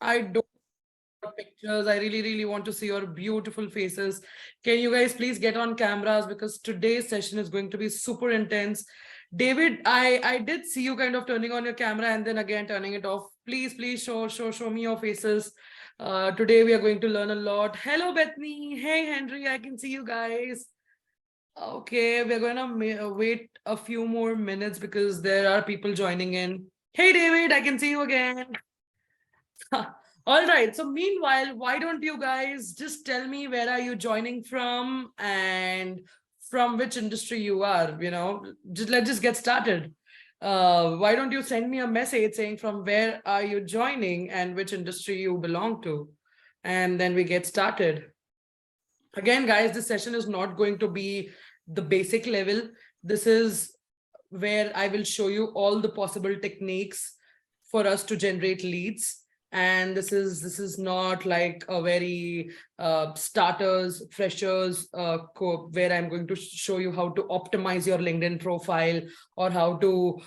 I don't want pictures. I really want to see your beautiful faces. Can you guys please get on cameras because today's session is going to be super intense. David, I did see you kind of turning on your camera and then again turning it off. Please show me your faces. Today we are going to learn a lot. Hello, Bethany. Hey, Henry. I can see you guys. Okay, we're gonna wait a few more minutes because there are people joining in. Hey, David, I can see you again. All right. So meanwhile, why don't you guys just tell me where are you joining from and from which industry you are, let's just get started. Why don't you send me a message saying from where are you joining and which industry you belong to? And then we get started. Again, guys, this session is not going to be the basic level. This is where I will show you all the possible techniques for us to generate leads. And this is not like a very starters, freshers where I'm going to show you how to optimize your LinkedIn profile or how to,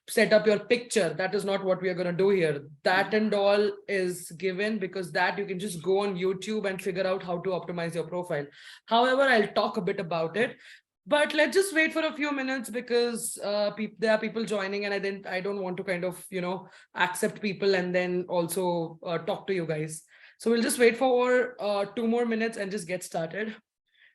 set up your picture. That is not what we are going to do here. That and all is given because that you can just go on YouTube and figure out how to optimize your profile. However, I'll talk a bit about it. But let's just wait for a few minutes because there are people joining and I don't want to kind of, accept people and then also talk to you guys. So we'll just wait for 2 more minutes and just get started.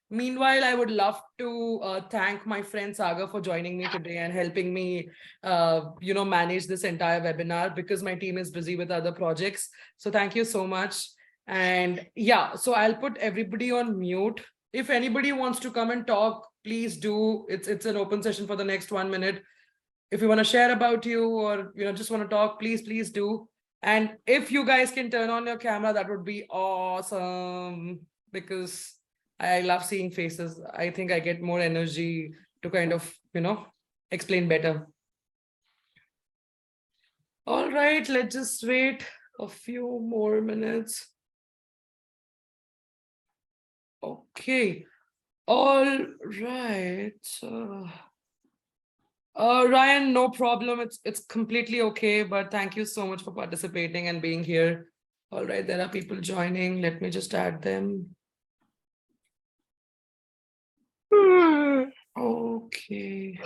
Meanwhile, I would love to thank my friend Sagar for joining me today and helping me, manage this entire webinar because my team is busy with other projects. So thank you so much. And yeah, so I'll put everybody on mute. If anybody wants to come and talk, please do. It's an open session for the next 1 minute. If you want to share about you or just want to talk, please do. And if you guys can turn on your camera, that would be awesome because I love seeing faces. I think I get more energy to kind of, explain better. All right, let's just wait a few more minutes. Okay. All right. Ryan, no problem. It's completely okay, but thank you so much for participating and being here. All right, there are people joining. Let me just add them. Okay.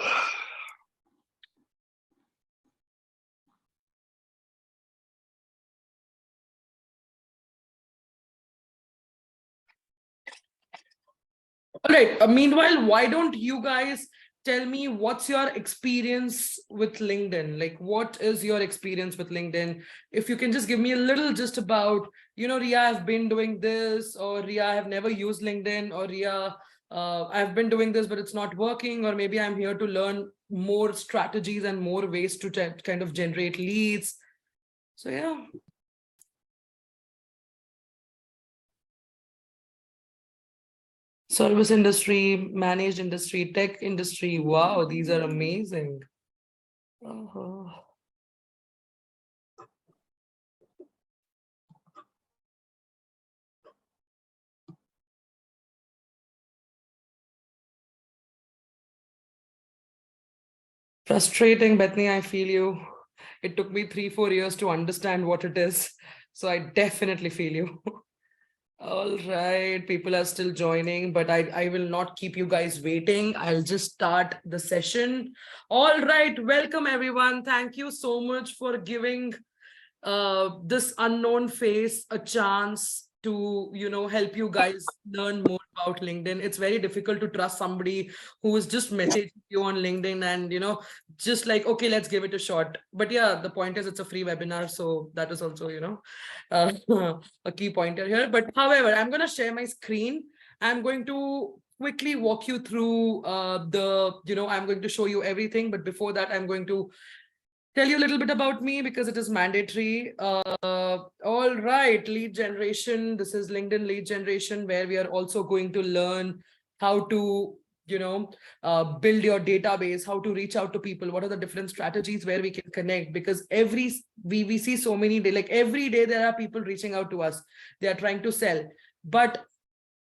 All right. Meanwhile, why don't you guys tell me what's your experience with LinkedIn? Like, what is your experience with LinkedIn? If you can just give me a little just about, Ria, I've been doing this, or Ria, I have never used LinkedIn, or Ria, I've been doing this, but it's not working, or maybe I'm here to learn more strategies and more ways to kind of generate leads. So yeah. Service industry, managed industry, tech industry. Wow, these are amazing. Frustrating, Bethany, I feel you. It took me 3-4 years to understand what it is. So I definitely feel you. All right, people are still joining, but I will not keep you guys waiting. I'll just start the session. All right, welcome everyone. Thank you so much for giving this unknown face a chance to help you guys learn more about LinkedIn. It's very difficult to trust somebody who is just messaging you on LinkedIn and just like, okay, let's give it a shot. But yeah, the point is it's a free webinar, so that is also a key pointer here. But however, I'm going to share my screen. I'm going to quickly walk you through I'm going to show you everything, but before that I'm going to tell you a little bit about me because it is mandatory. All right, lead generation. This is LinkedIn lead generation, where we are also going to learn how to, build your database, how to reach out to people, what are the different strategies where we can connect, because we see so many like every day there are people reaching out to us. They are trying to sell. But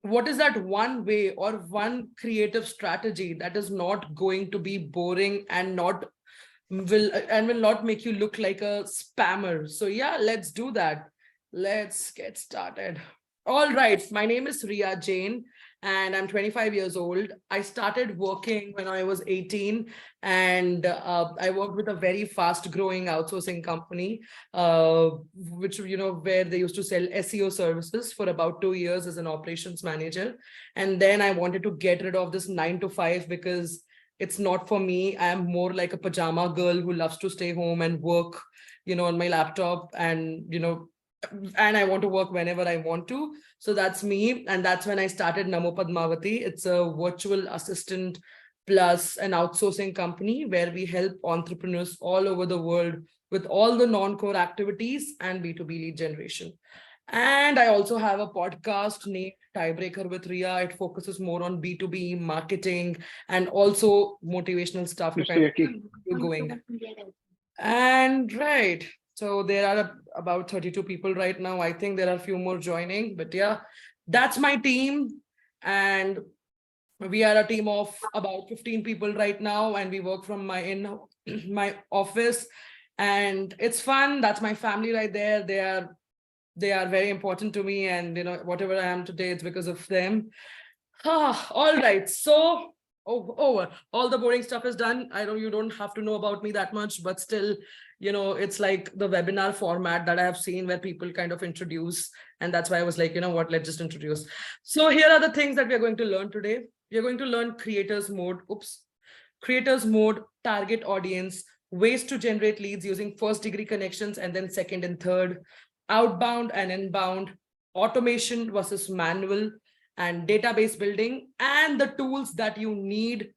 what is that one way or one creative strategy that is not going to be boring and not will not make you look like a spammer. So yeah, let's do that. Let's get started. All right, my name is Ria Jain and I'm 25 years old. I started working when I was 18 and I worked with a very fast growing outsourcing company, which, where they used to sell SEO services for about 2 years as an operations manager. And then I wanted to get rid of this 9 to 5 because it's not for me. I am more like a pajama girl who loves to stay home and work, on my laptop and I want to work whenever I want to. So that's me. And that's when I started Namo Padmavati. It's a virtual assistant plus an outsourcing company where we help entrepreneurs all over the world with all the non-core activities and B2B lead generation. And I also have a podcast named Tiebreaker with Ria. It focuses more on B2B marketing and also motivational stuff to kind of keep you going. And right. So there are about 32 people right now. I think there are a few more joining, but yeah, that's my team. And we are a team of about 15 people right now, and we work from my office, and it's fun. That's my family right there. They are very important to me, and whatever I am today, it's because of them. All right. So over. All the boring stuff is done. I know you don't have to know about me that much, but still, it's like the webinar format that I have seen where people kind of introduce. And that's why I was like, what, let's just introduce. So here are the things that we're going to learn today. We're going to learn creators mode. Creators mode, target audience, ways to generate leads using first degree connections and then second and third, outbound and inbound, automation versus manual, and database building, and the tools that you need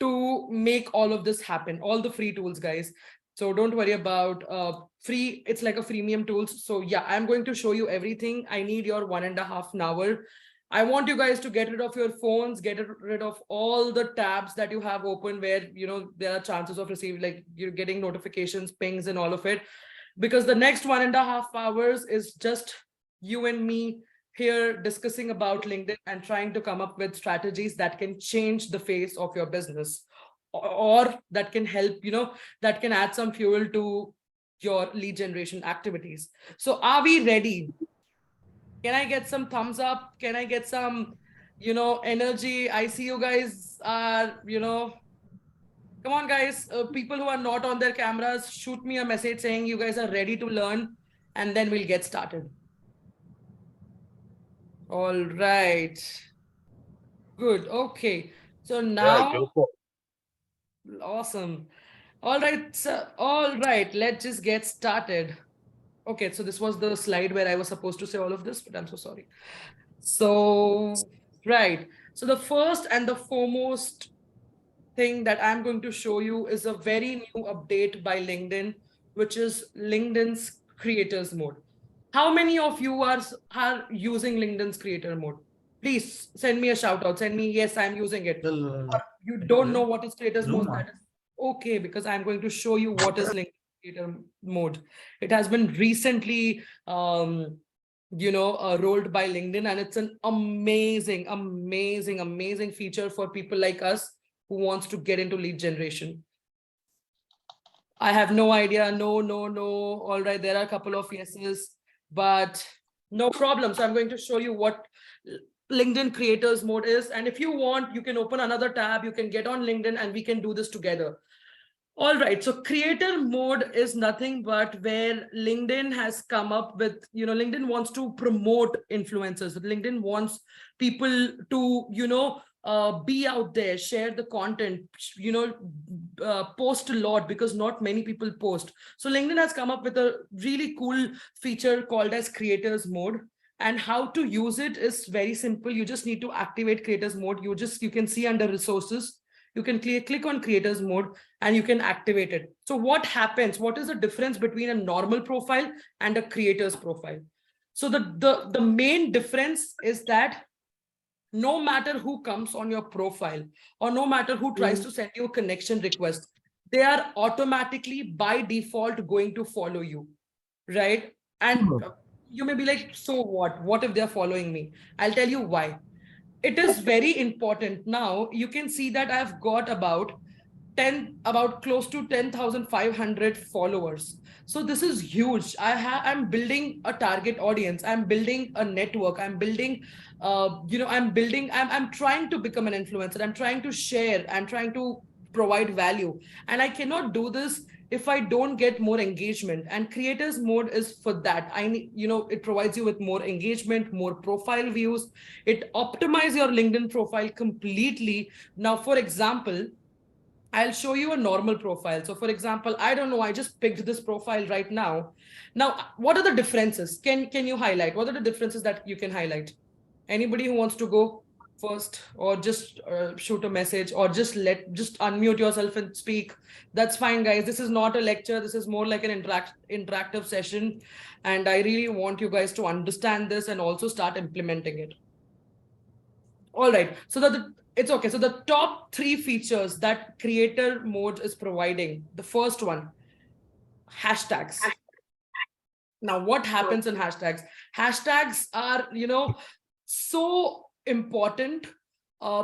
to make all of this happen, all the free tools, guys. So don't worry about free. It's like a freemium tools. So yeah, I'm going to show you everything. I need your 1.5 hour. I want you guys to get rid of your phones, get rid of all the tabs that you have open where, there are chances of receiving, like you're getting notifications, pings and all of it. Because the next 1.5 hours is just you and me here discussing about LinkedIn and trying to come up with strategies that can change the face of your business or that can help, that can add some fuel to your lead generation activities. So are we ready? Can I get some thumbs up? Can I get some, energy? I see you guys are, come on, guys. People who are not on their cameras, shoot me a message saying you guys are ready to learn, and then we'll get started. All right. Good. Okay. So now, awesome. All right. So, all right. Let's just get started. Okay. So this was the slide where I was supposed to say all of this, but I'm so sorry. So, right. So the first and the foremost thing that I'm going to show you is a very new update by LinkedIn, which is LinkedIn's creators mode. How many of you are using LinkedIn's creator mode? Please send me a shout out. Send me, yes, I'm using it. You don't know what is creators mode? That is okay, because I'm going to show you what is LinkedIn creator mode. It has been recently rolled by LinkedIn, and it's an amazing, amazing, amazing feature for people like us who wants to get into lead generation. I have no idea. No. All right, there are a couple of yeses, but no problem. So I'm going to show you what LinkedIn creators mode is. And if you want, you can open another tab. You can get on LinkedIn and we can do this together. All right. So creator mode is nothing but where LinkedIn has come up with, LinkedIn wants to promote influencers. LinkedIn wants people to, be out there, share the content, post a lot because not many people post. So LinkedIn has come up with a really cool feature called as creators mode. And how to use it is very simple. You just need to activate creators mode. You can see under resources, you can click on creators mode and you can activate it. So what happens? What is the difference between a normal profile and a creator's profile? So the main difference is that no matter who comes on your profile or no matter who tries to send you a connection request, they are automatically by default going to follow you, right? And you may be like, so what? What if they're following me? I'll tell you why. It is very important. Now you can see that I've got about about close to 10,500 followers. So this is huge. I'm building a target audience. I'm building a network. I'm building, I'm trying to become an influencer. I'm trying to share. I'm trying to provide value. And I cannot do this if I don't get more engagement. And creators mode is for that. I need, it provides you with more engagement, more profile views. It optimizes your LinkedIn profile completely. Now, for example, I'll show you a normal profile. So for example, I don't know, I just picked this profile right now. Now, what are the differences? Can you highlight? What are the differences that you can highlight? Anybody who wants to go first, or just shoot a message, or just unmute yourself and speak. That's fine, guys. This is not a lecture. This is more like an interactive session. And I really want you guys to understand this and also start implementing it. All right. So it's okay. So the top 3 features that creator mode is providing. The first one, hashtags. Now, what happens in hashtags? Hashtags are, so important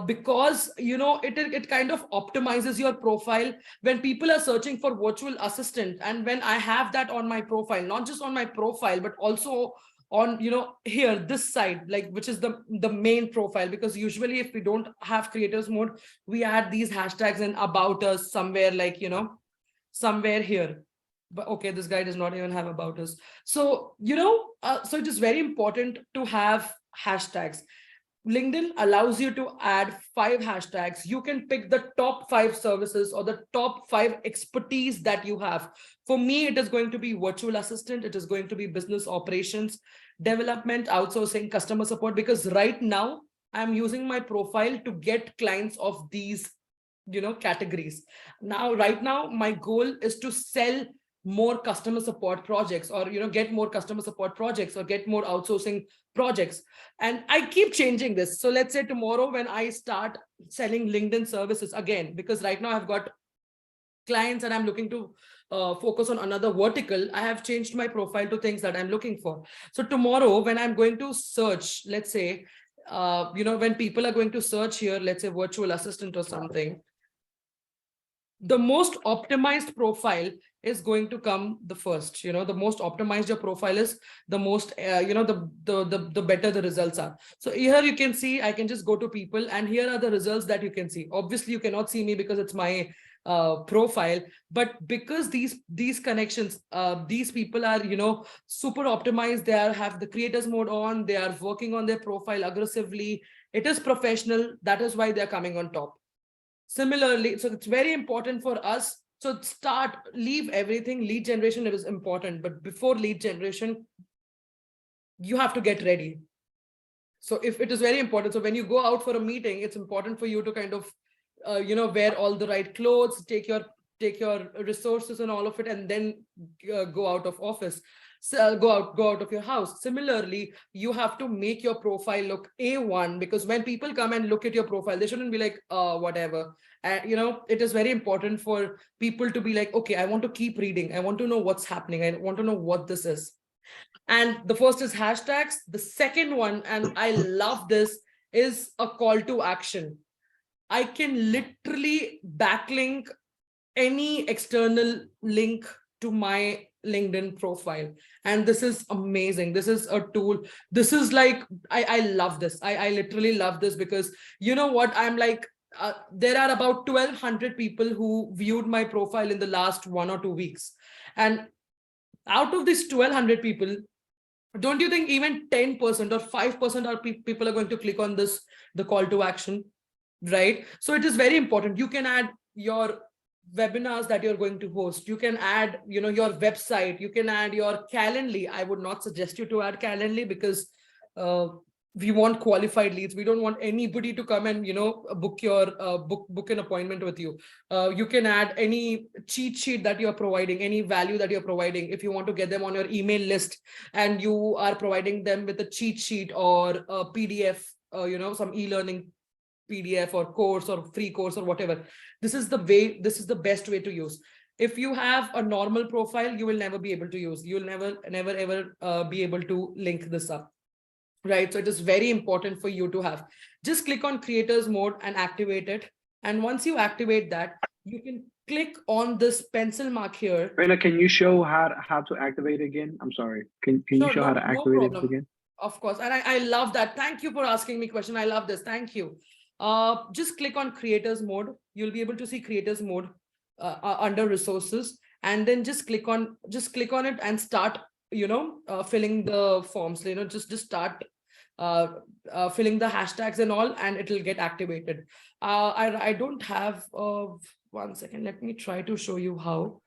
because, it kind of optimizes your profile when people are searching for virtual assistant. And when I have that on my profile, not just on my profile, but also on, here, this side, like, which is the main profile, because usually if we don't have creators mode, we add these hashtags and about us somewhere, like, somewhere here. But okay, this guy does not even have about us. So, so it is very important to have hashtags. LinkedIn allows you to add 5 hashtags. You can pick the top 5 services or the top 5 expertise that you have. For me, it is going to be virtual assistant. It is going to be business operations, development, outsourcing, customer support, because right now I'm using my profile to get clients of these, categories. Now, right now, my goal is to sell more customer support projects, or get more customer support projects, or get more outsourcing projects. And I keep changing this. So let's say tomorrow when I start selling LinkedIn services again, because right now I've got clients and I'm looking to focus on another vertical, I have changed my profile to things that I'm looking for. So tomorrow when I'm going to search, let's say, when people are going to search here, let's say virtual assistant or something, the most optimized profile is going to come the first. The most optimized your profile is, the most the better the results are. So here you can see, I can just go to people, and here are the results that you can see. Obviously you cannot see me because it's my profile, but because these connections, these people are super optimized, they have the creators mode on, they are working on their profile aggressively, it is professional, that is why they're coming on top. Similarly, so it's very important for us. So leave everything. Lead generation is important, but before lead generation, you have to get ready. So if it is very important, so when you go out for a meeting, it's important for you to kind of, wear all the right clothes, take your resources and all of it, and then go out of office. So go out of your house. Similarly, you have to make your profile look A1, because when people come and look at your profile, they shouldn't be like, whatever. It is very important for people to be like, okay, I want to keep reading. I want to know what's happening. I want to know what this is. And the first is hashtags. The second one, and I love this, is a call to action. I can literally backlink any external link to my LinkedIn profile. And this is amazing. This is a tool. This is like, I love this. I literally love this, because you know what? I'm like, there are about 1,200 people who viewed my profile in the last 1 or 2 weeks. And out of these 1,200 people, don't you think even 10% or 5% are people are going to click on this, the call to action, right? So it is very important. You can add your webinars that you're going to host. You can add, your website. You can add your Calendly. I would not suggest you to add Calendly, because we want qualified leads. We don't want anybody to come and book an appointment with you. You can add any cheat sheet that you're providing, any value that you're providing. If you want to get them on your email list and you are providing them with a cheat sheet or a PDF, some e-learning PDF or course or free course or whatever, this is the best way to use. If you have a normal profile, you will never be able to use. You will never ever be able to link this up. Right. So it is very important for you to have. Just click on creators mode and activate it. And once you activate that, you can click on this pencil mark here. Reina, can you show how to activate it again? I'm sorry. Can you Sure, show how no, to no activate it problem. again? Of course. And I love that. Thank you for asking me question. I love this. Thank you. Just click on creators mode. You'll be able to see creators mode under resources, and then just click on it and start, filling the forms, just start filling the hashtags and all, and it will get activated. I don't have, 1 second. Let me try to show you how.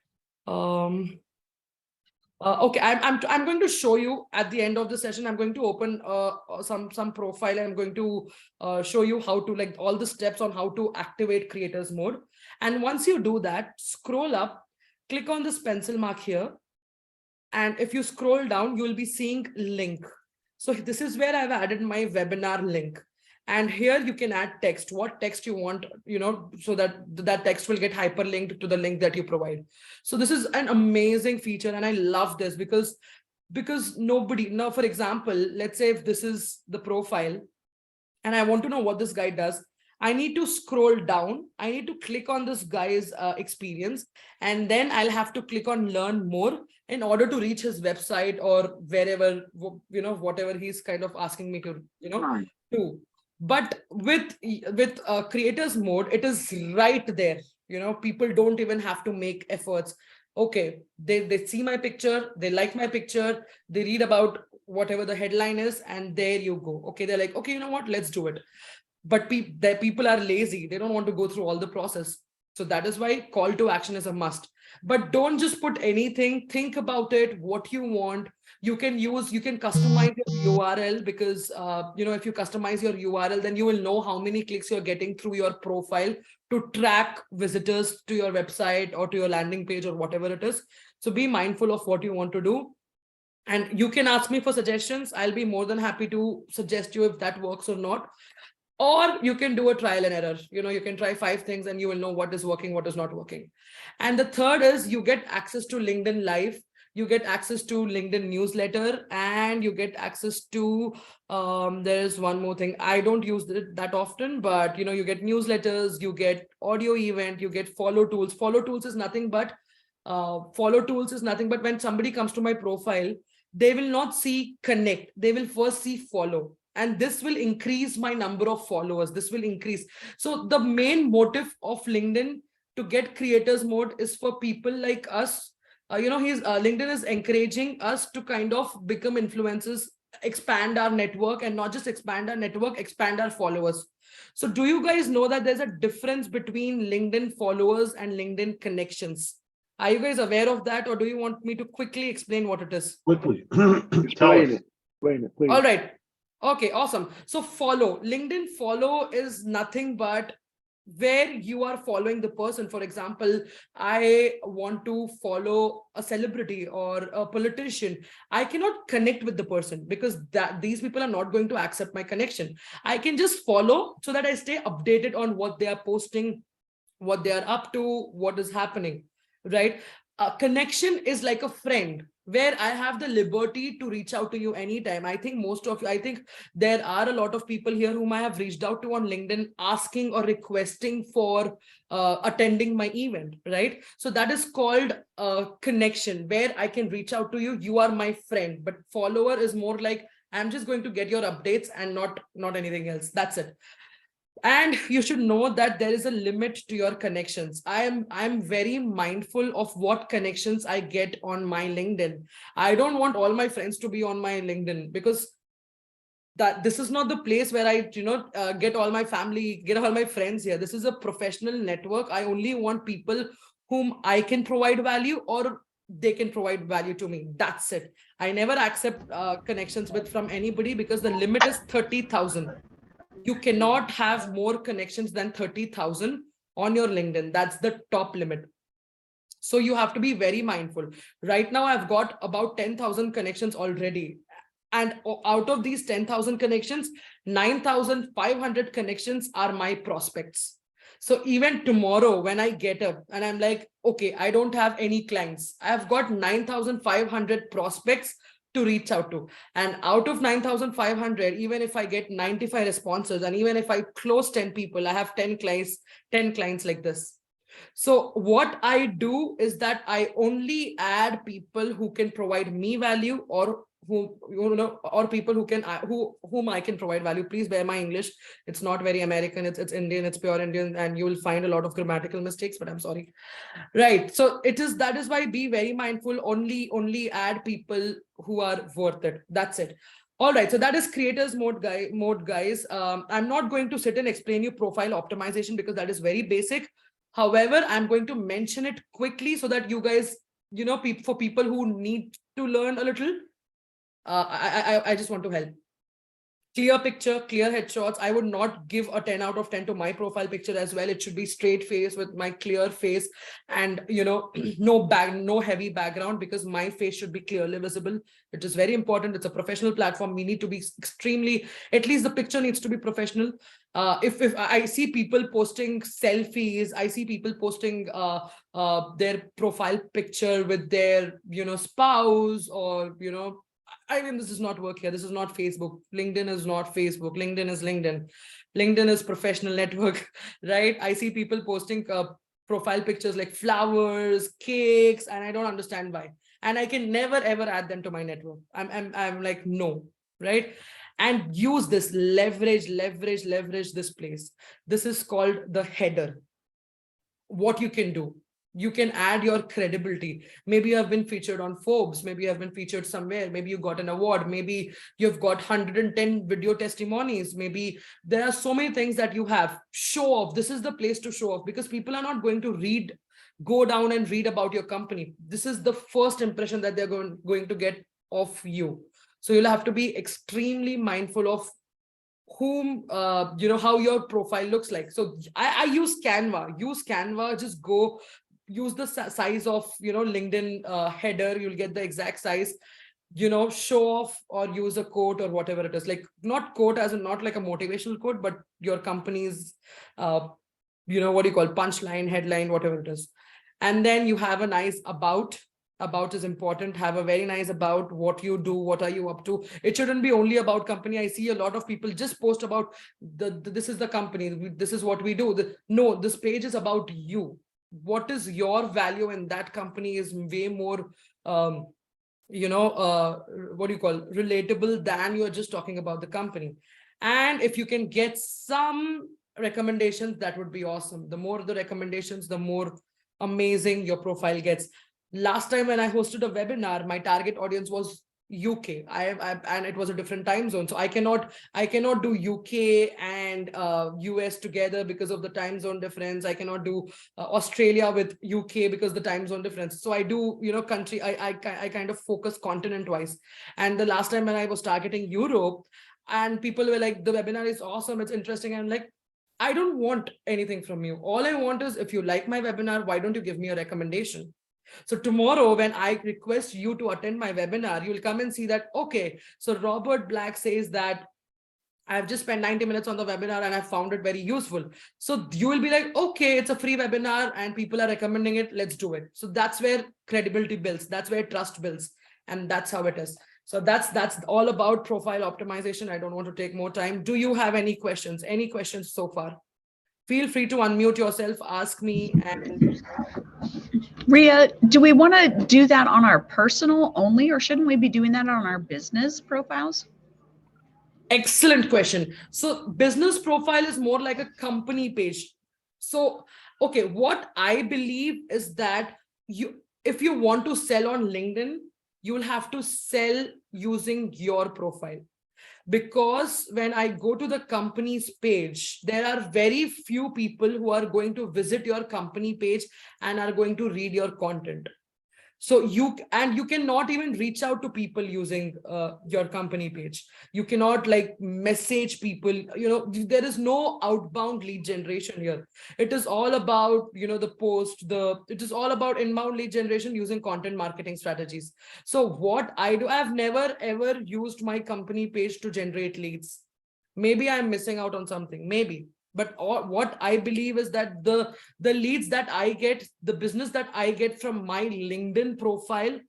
Okay, I'm going to show you at the end of the session. I'm going to open some profile. I'm going to show you how to, like, all the steps on how to activate creators mode. And once you do that, scroll up, click on this pencil mark here. And if you scroll down, you'll be seeing link. So this is where I've added my webinar link. And here you can add text, what text you want, so that that text will get hyperlinked to the link that you provide. So this is an amazing feature, and I love this because nobody, now for example, let's say if this is the profile and I want to know what this guy does, I need to scroll down. I need to click on this guy's experience, and then I'll have to click on learn more in order to reach his website or wherever, whatever he's kind of asking me to, do. But with creators mode, it is right there. People don't even have to make efforts. Okay, they see my picture, they like my picture, they read about whatever the headline is, and there you go. Okay, they're like, okay, you know what, let's do it. But people are lazy, they don't want to go through all the process. So that is why call to action is a must. But don't just put anything, think about it, what you want. You can customize your URL, because if you customize your URL, then you will know how many clicks you're getting through your profile to track visitors to your website or to your landing page or whatever it is. So be mindful of what you want to do. And you can ask me for suggestions. I'll be more than happy to suggest you if that works or not. Or you can do a trial and error. You can try 5 things and you will know what is working, what is not working. And the third is you get access to LinkedIn Live, you get access to LinkedIn newsletter, and you get access to, there's one more thing. I don't use it that often, but you get newsletters, you get audio event, you get follow tools. Follow tools is nothing but when somebody comes to my profile, they will not see connect, they will first see follow, and this will increase my number of followers. This will increase. So the main motive of LinkedIn to get creators mode is for people like us. LinkedIn is encouraging us to kind of become influencers, expand our network, and not just expand our network, expand our followers. So do you guys know that there's a difference between LinkedIn followers and LinkedIn connections? Are you guys aware of that, or do you want me to quickly explain what it is? Quickly. Explain it. Explain it, please. All right. Okay, awesome. So LinkedIn follow is nothing but where you are following the person. For example, I want to follow a celebrity or a politician. I cannot connect with the person because these people are not going to accept my connection. I can just follow so that I stay updated on what they are posting, what they are up to, what is happening, right? A connection is like a friend where I have the liberty to reach out to you anytime. I think there are a lot of people here whom I have reached out to on LinkedIn asking or requesting for attending my event, right? So that is called a connection where I can reach out to you. You are my friend. But follower is more like I'm just going to get your updates and not anything else. That's it. And you should know that there is a limit to your connections. I'm very mindful of what connections I get on my LinkedIn. I don't want all my friends to be on my LinkedIn, because this is not the place where I get all my family, get all my friends here. This is a professional network. I only want people whom I can provide value, or they can provide value to me. That's it. I never accept connections from anybody, because the limit is 30,000. You cannot have more connections than 30,000 on your LinkedIn. That's the top limit. So you have to be very mindful. Right now, I've got about 10,000 connections already. And out of these 10,000 connections, 9,500 connections are my prospects. So even tomorrow when I get up and I'm like, okay, I don't have any clients, I've got 9,500 prospects to reach out to. And out of 9,500, even if I get 95 responses, and even if I close 10 people, I have 10 clients like this. So what I do is that I only add people who can provide me value, or who, or people who can, whom I can provide value. Please bear my English. It's not very American. It's Indian. It's pure Indian, and you will find a lot of grammatical mistakes. But I'm sorry. Right. So that is why be very mindful. Only add people who are worth it. That's it. All right, so that is creators mode, guys. I'm not going to sit and explain you profile optimization because that is very basic. However, I'm going to mention it quickly so that you guys, for people who need to learn a little, I just want to help. Clear picture, clear headshots. I would not give a 10 out of 10 to my profile picture as well. It should be straight face with my clear face, and no heavy background, because my face should be clearly visible. It is very important. It's a professional platform. We need to be extremely, at least the picture needs to be professional. If I see people posting selfies, I see people posting their profile picture with their spouse, or I mean, this does not work here. This is not Facebook. LinkedIn is not Facebook. LinkedIn is LinkedIn. LinkedIn is professional network, right? I see people posting profile pictures like flowers, cakes, and I don't understand why. And I can never ever add them to my network. I'm like, no, right? And use this, leverage this place. This is called the header. What you can do, you can add your credibility. Maybe you have been featured on Forbes, maybe you have been featured somewhere, maybe you got an award, maybe you've got 110 video testimonies, maybe there are so many things that you have. Show off. This is the place to show off, because people are not going to go down and read about your company. This is the first impression that they're going to get of you. So you'll have to be extremely mindful of whom, how your profile looks like. So I use Canva. Just go use the size of LinkedIn header. You'll get the exact size. Show off, or use a quote or whatever it is. Like, not quote as in not like a motivational quote, but your company's what do you call, punchline, headline, whatever it is. And then you have a nice about. About is important. Have a very nice about, what you do, what are you up to. It shouldn't be only about company. I see a lot of people just post about this is the company, this is what we do. No, this page is about you. What is your value in that company is way more what do you call, relatable, than you're just talking about the company. And if you can get some recommendations, that would be awesome. The more the recommendations, the more amazing your profile gets. Last time when I hosted a webinar, my target audience was UK. And it was a different time zone, so I cannot do UK and US together because of the time zone difference. I cannot do Australia with UK because the time zone difference. So I do country. I kind of focus continent wise. And the last time when I was targeting Europe, and people were like, the webinar is awesome, it's interesting. I'm like, I don't want anything from you. All I want is, if you like my webinar, why don't you give me a recommendation? So tomorrow, when I request you to attend my webinar, you'll come and see that, okay, so Robert Black says that I've just spent 90 minutes on the webinar and I found it very useful. So you will be like, okay, it's a free webinar and people are recommending it, let's do it. So that's where credibility builds. That's where trust builds. And that's how it is. So that's all about profile optimization. I don't want to take more time. Do you have any questions? Any questions so far? Feel free to unmute yourself, ask me. And Ria, do we want to do that on our personal only, or shouldn't we be doing that on our business profiles? Excellent question. So business profile is more like a company page. So, okay, what I believe is that if you want to sell on LinkedIn, you will have to sell using your profile. Because when I go to the company's page, there are very few people who are going to visit your company page and are going to read your content. So you cannot even reach out to people using your company page. You cannot like message people, there is no outbound lead generation here. It is all about, it is all about inbound lead generation using content marketing strategies. So what I do, I've never ever used my company page to generate leads. Maybe I'm missing out on something, maybe. But what I believe is that the leads that I get, the business that I get from my LinkedIn profile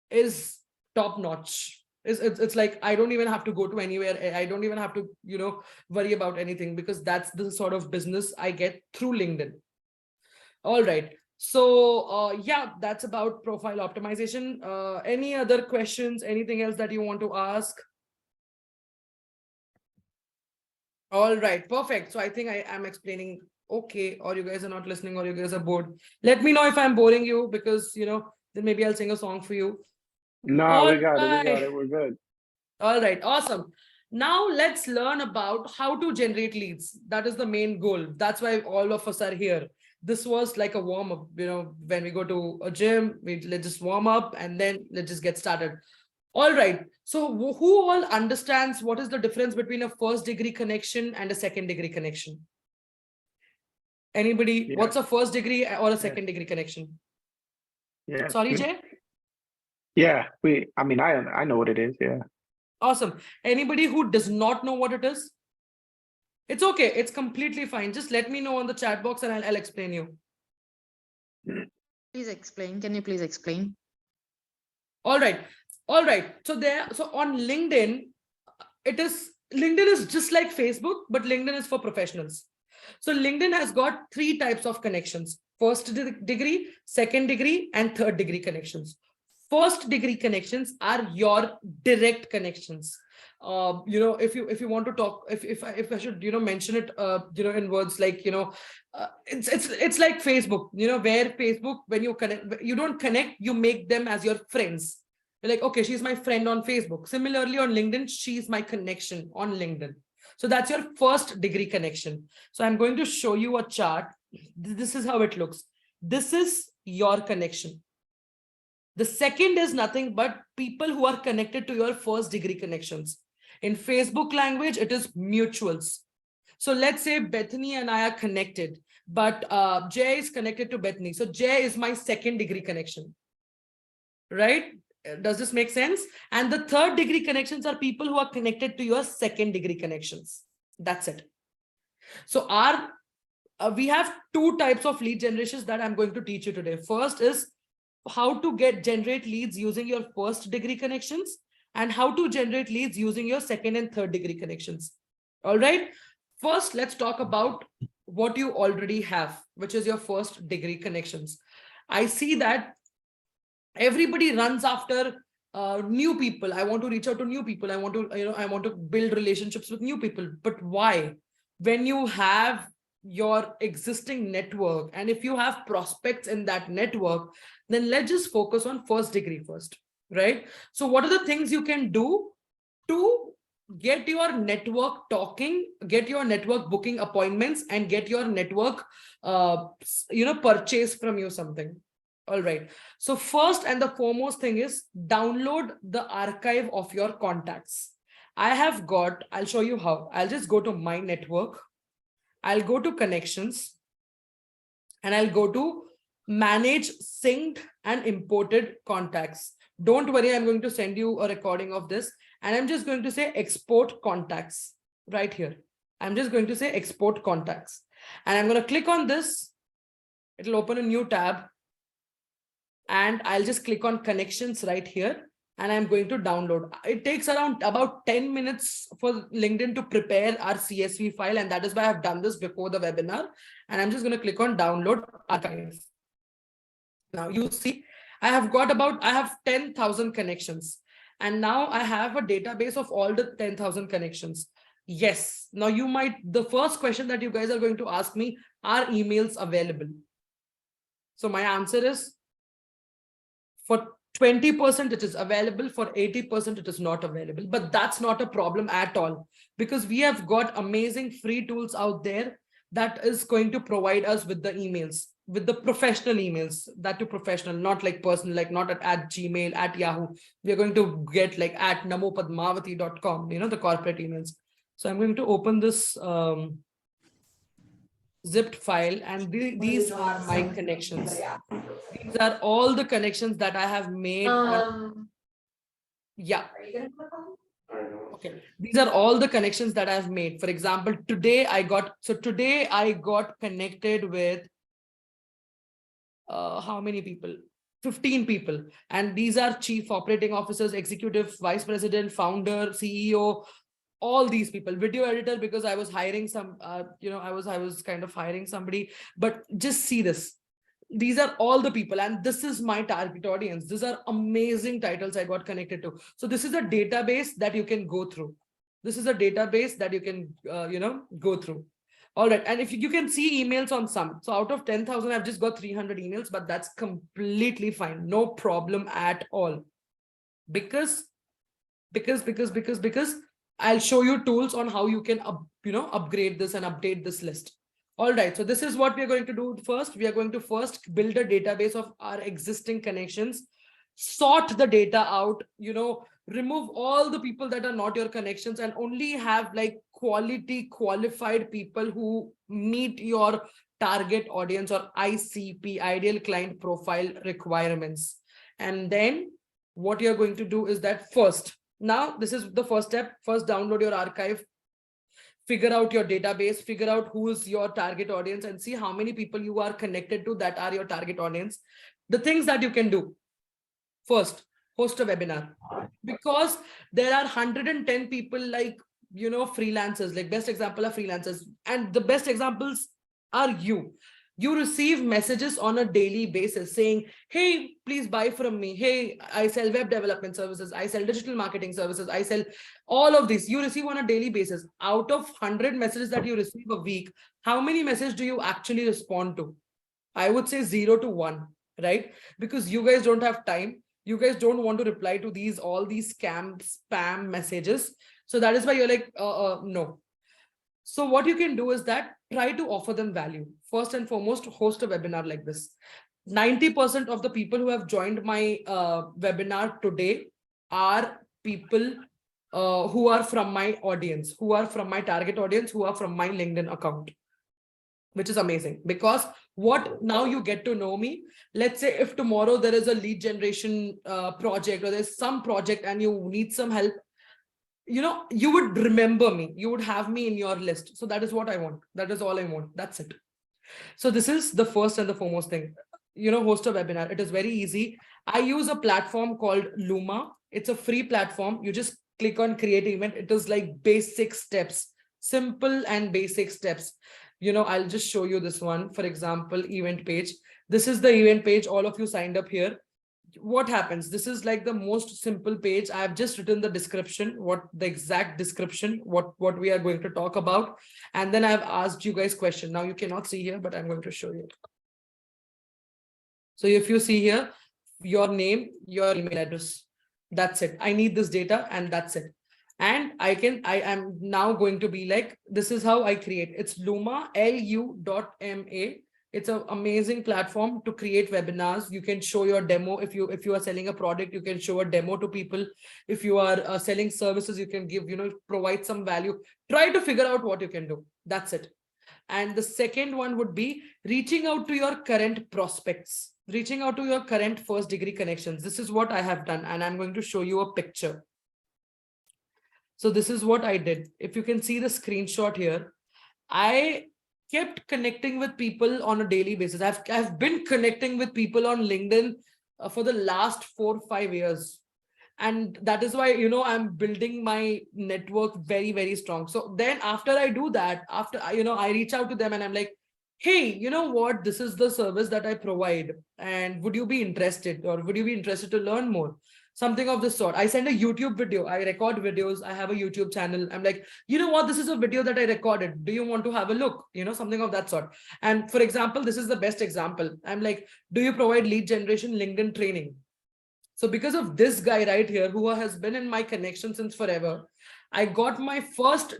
is top notch. It's like, I don't even have to go to anywhere. I don't even have to, worry about anything, because that's the sort of business I get through LinkedIn. All right. So yeah, that's about profile optimization. Any other questions? Anything else that you want to ask? All right, perfect. So I think I am explaining okay, or you guys are not listening, or you guys are bored. Let me know if I'm boring you, because then maybe I'll sing a song for you. No, All we got it. We got right. it. We're good. All right, awesome. Now let's learn about how to generate leads. That is the main goal. That's why all of us are here. This was like a warm up, when we go to a gym, let's just warm up and then let's just get started. All right. So who all understands what is the difference between a first degree connection and a second degree connection? Anybody? Yeah. What's a first degree or a second degree connection? Yeah. Sorry, Jay? Yeah. I know what it is. Yeah. Awesome. Anybody who does not know what it is? It's okay. It's completely fine. Just let me know on the chat box and I'll explain you. Please explain. Can you please explain? All right. All right. So on LinkedIn, LinkedIn is just like Facebook, but LinkedIn is for professionals. So LinkedIn has got 3 types of connections: first degree, second degree, and third degree connections. First degree connections are your direct connections. If you want to talk, if I should mention it in words like it's like Facebook, where Facebook, when you connect, you don't connect, you make them as your friends. You're like, okay, she's my friend on Facebook. Similarly on LinkedIn, she's my connection on LinkedIn. So that's your first degree connection. So I'm going to show you a chart. This is how it looks. This is your connection. The second is nothing but people who are connected to your first degree connections. In Facebook language, it is mutuals. So let's say Bethany and I are connected, but Jay is connected to Bethany. So Jay is my second degree connection, right? Does this make sense? And the third degree connections are people who are connected to your second degree connections. That's it. So we have 2 types of lead generations that I'm going to teach you today. First is how to generate leads using your first degree connections, and how to generate leads using your second and third degree connections. All right. First, let's talk about what you already have, which is your first degree connections. I see that everybody runs after new people. I want to reach out to new people. I want to build relationships with new people. But why? When you have your existing network, and if you have prospects in that network, then let's just focus on first degree first, right? So what are the things you can do to get your network talking, get your network booking appointments, and get your network purchase from you something? All right. So first and the foremost thing is download the archive of your contacts. I'll show you how. I'll just go to my network. I'll go to connections, and I'll go to manage synced and imported contacts. Don't worry, I'm going to send you a recording of this, and I'm just going to say export contacts right here. I'm just going to say export contacts, and I'm going to click on this. It'll open a new tab, and I'll just click on connections right here, and I'm going to download. It takes around about 10 minutes for LinkedIn to prepare our CSV file, and that is why I've done this before the webinar. And I'm just going to click on download archive. Now you see, I have 10,000 connections, and now I have a database of all the 10,000 connections. Yes. Now the first question that you guys are going to ask me, are emails available? So my answer is, for 20% it is available, for 80% it is not available. But that's not a problem at all, because we have got amazing free tools out there that is going to provide us with the emails, with the professional emails, that to professional, not like personal, like not at Gmail, at Yahoo. We are going to get like at namopadmavati.com, the corporate emails. So I'm going to open this zipped file, and these are my connections. These are all the connections that I have made. Yeah. Okay. These are all the connections that I've made. For example, today I got connected with how many people? 15 people. And these are chief operating officers, executive vice president, founder, CEO, all these people. Video editor, because I was hiring some, I was kind of hiring somebody. But just see this. these are all the people, and this is my target audience. These are amazing titles I got connected to. So this is a database that you can go through. This is a database that you can, go through. All right. And if you can see emails on some, so out of 10,000, I've just got 300 emails, but that's completely fine. No problem at all. Because I'll show you tools on how you can, upgrade this and update this list. All right. So this is what we are going to do first. We are going to first build a database of our existing connections, sort the data out, remove all the people that are not your connections, and only have like quality qualified people who meet your target audience or ICP, ideal client profile requirements. And then what you're going to do is that first, now this is the first step. First, download your archive, figure out your database, figure out who is your target audience, and see how many people you are connected to that are your target audience. The things that you can do. First, host a webinar, because there are 110 people like, freelancers, like best example are freelancers, and the best examples are you. You receive messages on a daily basis saying, hey, please buy from me. Hey, I sell web development services. I sell digital marketing services. I sell all of these. You receive on a daily basis. Out of 100 messages that you receive a week, how many messages do you actually respond to? I would say 0 to 1, right? Because you guys don't have time. You guys don't want to reply to all these spam messages. So that is why you're like, no. So what you can do is that try to offer them value. First and foremost, host a webinar like this. 90% of the people who have joined my webinar today are people who are from my audience, who are from my target audience, who are from my LinkedIn account, which is amazing. Because what now you get to know me. Let's say if tomorrow there is a lead generation project, or there's some project and you need some help, you would remember me, you would have me in your list. So that is what I want. That is all I want. That's it. So this is the first and the foremost thing, host a webinar. It is very easy. I use a platform called Luma. It's a free platform. You just click on create event. It is like basic steps, simple and basic steps. I'll just show you this one. For example, event page. This is the event page. All of you signed up here. What happens? This is like the most simple page. I have just written the description, what the exact description, what we are going to talk about. And then I've asked you guys question. Now you cannot see here, but I'm going to show you. So if you see here, your name, your email address, that's it. I need this data and that's it. And I am now going to be like, this is how I create. It's Luma, lu.ma. It's an amazing platform to create webinars. You can show your demo. If you are selling a product, you can show a demo to people. If you are selling services, you can give, provide some value. Try to figure out what you can do. That's it. And the second one would be reaching out to your current prospects, reaching out to your current first degree connections. This is what I have done. And I'm going to show you a picture. So this is what I did. If you can see the screenshot here, I kept connecting with people on a daily basis. I've been connecting with people on LinkedIn for the last 4 or 5 years. And that is why, I'm building my network very, very strong. So then after I do that, after, I reach out to them and I'm like, hey, you know what, this is the service that I provide. And would you be interested, or would you be interested to learn more? Something of this sort. I send a YouTube video. I record videos. I have a YouTube channel. I'm like, you know what? This is a video that I recorded. Do you want to have a look? Something of that sort. And for example, this is the best example. I'm like, do you provide lead generation LinkedIn training? So because of this guy right here, who has been in my connection since forever, I got my first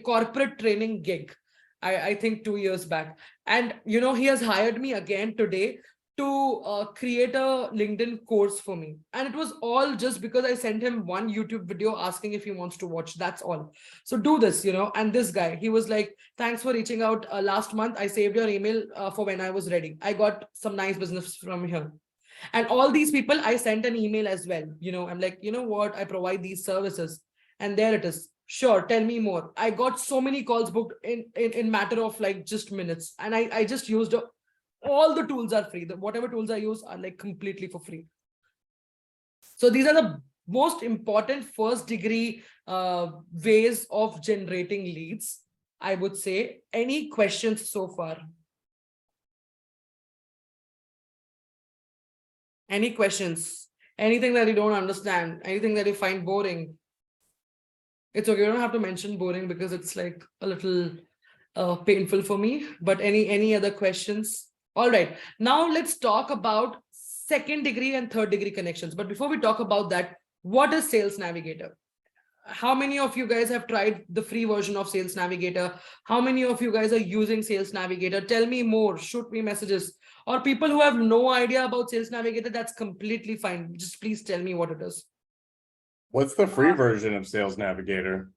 corporate training gig. I think 2 years back. And, he has hired me again today to create a LinkedIn course for me. And it was all just because I sent him one YouTube video asking if he wants to watch. That's all. So do this, and this guy, he was like, thanks for reaching out last month. I saved your email for when I was ready. I got some nice business from here. And all these people, I sent an email as well. I'm like, you know what? I provide these services. And there it is. Sure, tell me more. I got so many calls booked in matter of like just minutes. And I just used all the tools are free. Whatever tools I use are like completely for free. So these are the most important first degree ways of generating leads, I would say. Any questions so far? Any questions? Anything that you don't understand? Anything that you find boring? It's okay. You don't have to mention boring because it's like a little painful for me. But any other questions? All right. Now let's talk about second degree and third degree connections. But before we talk about that, what is Sales Navigator? How many of you guys have tried the free version of Sales Navigator? How many of you guys are using Sales Navigator? Tell me more, shoot me messages. Or people who have no idea about Sales Navigator, that's completely fine. Just please tell me what it is. What's the free version of Sales Navigator?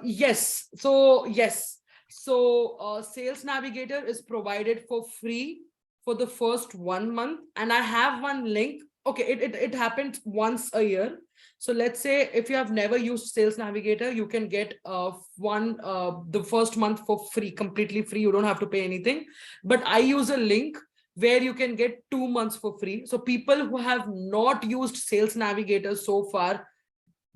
Yes. So Sales Navigator is provided for free for the first 1 month. And I have one link. Okay, it happens once a year. So let's say if you have never used Sales Navigator, you can get the first month for free, completely free. You don't have to pay anything. But I use a link where you can get 2 months for free. So people who have not used Sales Navigator so far,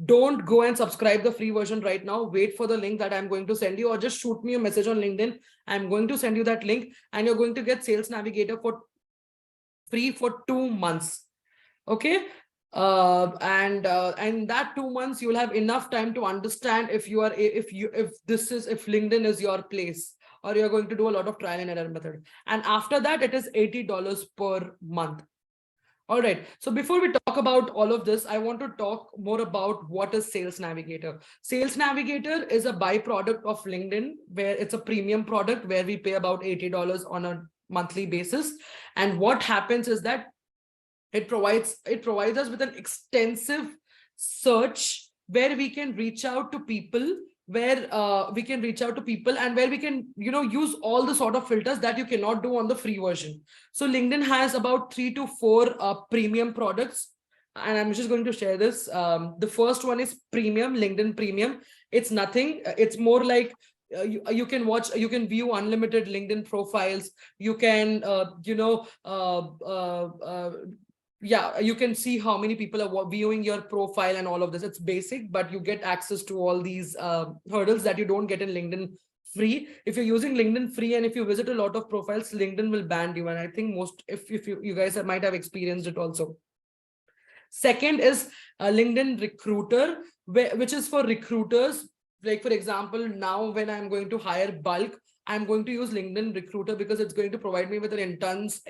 don't go and subscribe the free version right now. Wait for the link that I'm going to send you, or just shoot me a message on LinkedIn. I'm going to send you that link and you're going to get Sales Navigator for free for 2 months. Okay. And that 2 months you'll have enough time to understand if LinkedIn is your place, or you're going to do a lot of trial and error method. And after that, it is $80 per month. All right. So before we talk about all of this, I want to talk more about what is Sales Navigator. Sales Navigator is a byproduct of LinkedIn, where it's a premium product where we pay about $80 on a monthly basis. And what happens is that it provides us with an extensive search where we can reach out to people, and where we can, use all the sort of filters that you cannot do on the free version. So LinkedIn has about 3 to 4 premium products, and I'm just going to share this. The first one is premium, LinkedIn Premium. It's nothing. It's more like you can view unlimited LinkedIn profiles. You can, you can see how many people are viewing your profile and all of this. It's basic, but you get access to all these hurdles that you don't get in LinkedIn free. If you're using LinkedIn free and if you visit a lot of profiles, LinkedIn will ban you. And I think if you guys might have experienced it also. Second is LinkedIn Recruiter, which is for recruiters. Like, for example, now when I'm going to hire bulk, I'm going to use LinkedIn Recruiter because it's going to provide me with an intense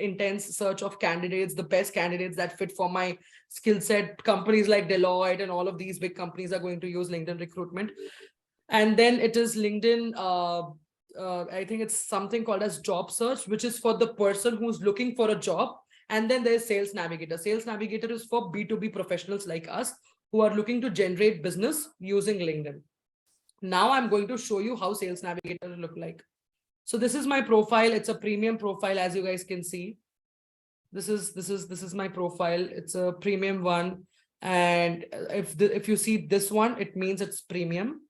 search of candidates, the best candidates that fit for my skill set. Companies like Deloitte and all of these big companies are going to use LinkedIn Recruitment. And then it is LinkedIn, I think it's something called as Job Search, which is for the person who's looking for a job. And then there's Sales Navigator. Sales Navigator is for B2B professionals like us who are looking to generate business using LinkedIn. Now I'm going to show you how Sales Navigator will look like. So this is my profile. It's a premium profile, as you guys can see. This is my profile. It's a premium one. And if you see this one, it means it's premium.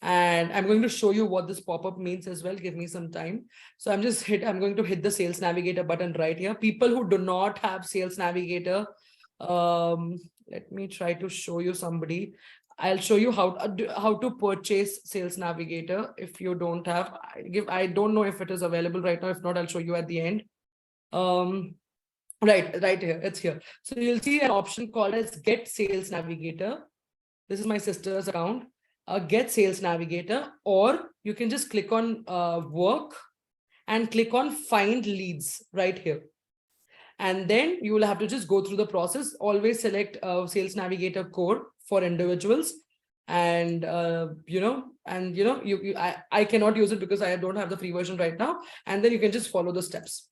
And I'm going to show you what this pop-up means as well. Give me some time. So I'm going to hit the Sales Navigator button right here. People who do not have Sales Navigator, let me try to show you somebody. I'll show you how to purchase Sales Navigator. If you don't have, I don't know if it is available right now. If not, I'll show you at the end. Right here, it's here. So you'll see an option called as Get Sales Navigator. This is my sister's account. Get Sales Navigator, or you can just click on Work and click on Find Leads right here. And then you will have to just go through the process. Always select Sales Navigator Core for individuals. And I cannot use it because I don't have the free version right now. And then you can just follow the steps.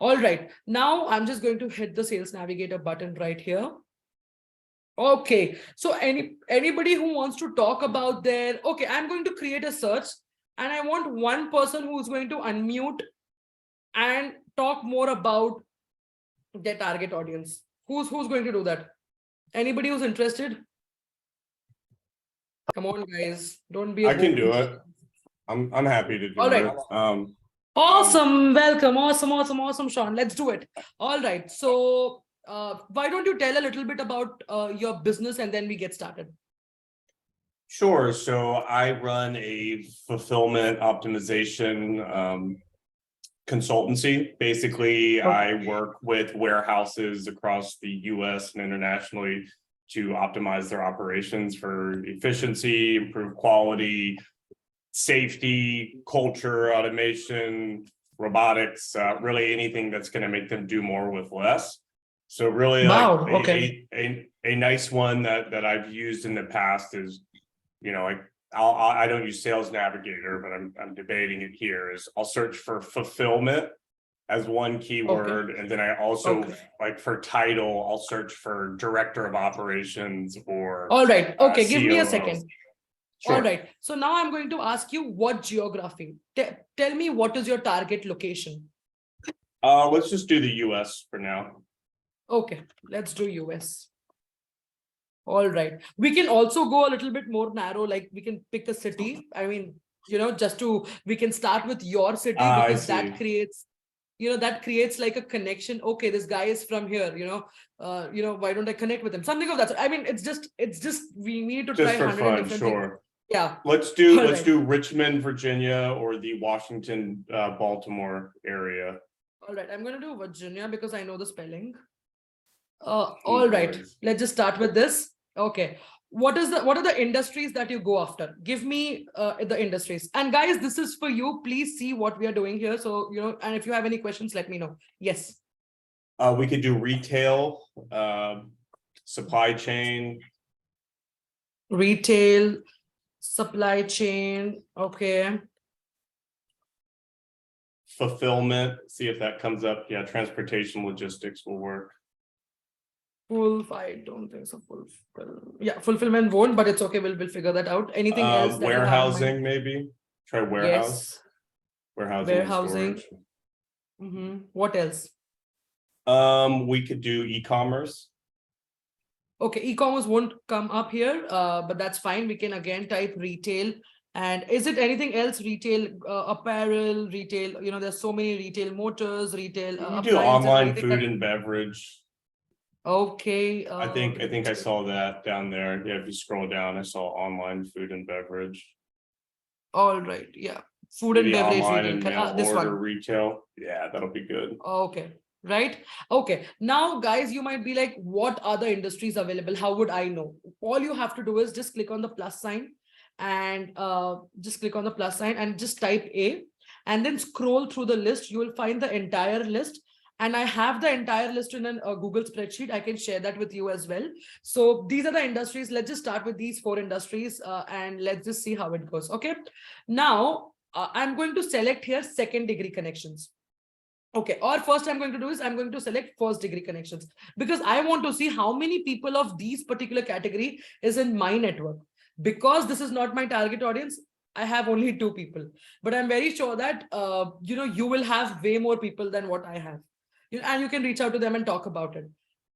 All right, now I'm just going to hit the Sales Navigator button right here. Okay, so anybody who wants to talk about okay, I'm going to create a search and I want one person who's going to unmute and talk more about their target audience. Who's going to do that? Anybody who's interested? Come on, guys. Don't be. I can do it. I'm happy to do it. Awesome. Welcome. Awesome, Sean. Let's do it. All right. So why don't you tell a little bit about your business and then we get started? Sure. So I run a fulfillment optimization consultancy. Basically, I work with warehouses across the US and internationally to optimize their operations for efficiency, improve quality, safety, culture, automation, robotics, really anything that's going to make them do more with less. So really Wow, like okay. a nice one that I've used in the past is, you know, I don't use Sales Navigator, but I'm debating it here, is I'll search for fulfillment as one keyword. And then I also like for title, I'll search for director of operations or All right. Okay. Give me a COO. second. Sure. All right. So now I'm going to ask you what geography. Tell me what is your target location? Let's just do the US for now. Okay. Let's do US. All right. We can also go a little bit more narrow, like we can pick a city. I mean, you know, we can start with your city because that creates, you know, that creates like a connection. Okay, this guy is from here, you know, why don't I connect with him? Something of that. I mean, it's just, we need to Just try for 100 fun, different sure. things. Yeah. Let's do Richmond, Virginia, or the Washington, Baltimore area. All right. I'm going to do Virginia because I know the spelling. All right. Let's just start with this. Okay. What are the industries that you go after? Give me the industries. And guys, this is for you. Please see what we are doing here. So, you know, and if you have any questions, let me know. Yes. We could do retail, supply chain. Retail, supply chain. Okay. Fulfillment. See if that comes up. Yeah, transportation logistics will work. I don't think so. Yeah, fulfillment won't, but it's okay. We'll figure that out. Anything else? That warehousing, maybe. Try warehouse. Yes. Warehousing. And storage. What else? We could do e-commerce. Okay, e-commerce won't come up here, but that's fine. We can again type retail. And is it anything else? Retail, apparel, retail. You know, there's so many retail motors, retail. You do online food and beverage. Okay. I think I saw that down there. Yeah, if you scroll down, I saw online food and beverage. All right. Yeah. Food and beverage retail. This one. Retail. Yeah, that'll be good. Okay. Right. Okay. Now, guys, you might be like, what are the industries available? How would I know? All you have to do is just click on the plus sign and just type A and then scroll through the list. You will find the entire list. And I have the entire list in a Google spreadsheet. I can share that with you as well. So these are the industries. Let's just start with these 4 industries and let's just see how it goes. Okay. Now I'm going to select here 2nd degree connections. Okay. Or first I'm going to do is I'm going to select 1st degree connections because I want to see how many people of these particular category is in my network. Because this is not my target audience, I have only 2 people, but I'm very sure that, you know, you will have way more people than what I have. And you can reach out to them and talk about it.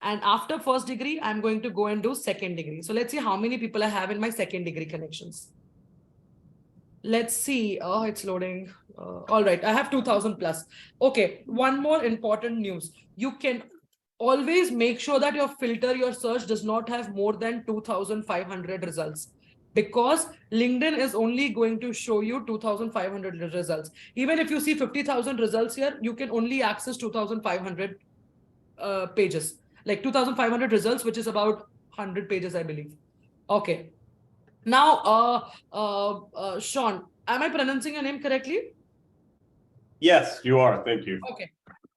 And after 1st degree, I'm going to go and do 2nd degree. So let's see how many people I have in my 2nd degree connections. Let's see. Oh, it's loading. All right. I have 2000 plus. Okay. One more important news. You can always make sure that your search does not have more than 2500 results. Because LinkedIn is only going to show you 2,500 results. Even if you see 50,000 results here, you can only access 2,500 pages, like 2,500 results, which is about 100 pages, I believe. Okay. Now, Sean, am I pronouncing your name correctly? Yes, you are. Thank you. Okay.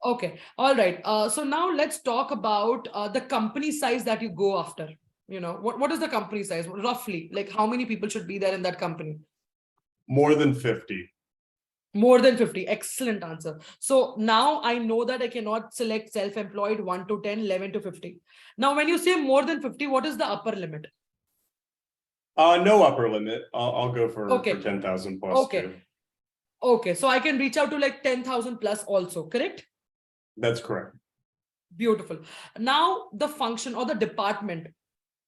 Okay. All right. So now let's talk about the company size that you go after. You know, what is the company size roughly? Like how many people should be there in that company? More than 50. More than 50. Excellent answer. So now I know that I cannot select self-employed 1 to 10, 11 to 50. Now, when you say more than 50, what is the upper limit? No upper limit. I'll go for 10,000 plus. Okay. Too. Okay. So I can reach out to like 10,000 plus also, correct? That's correct. Beautiful. Now the function or the department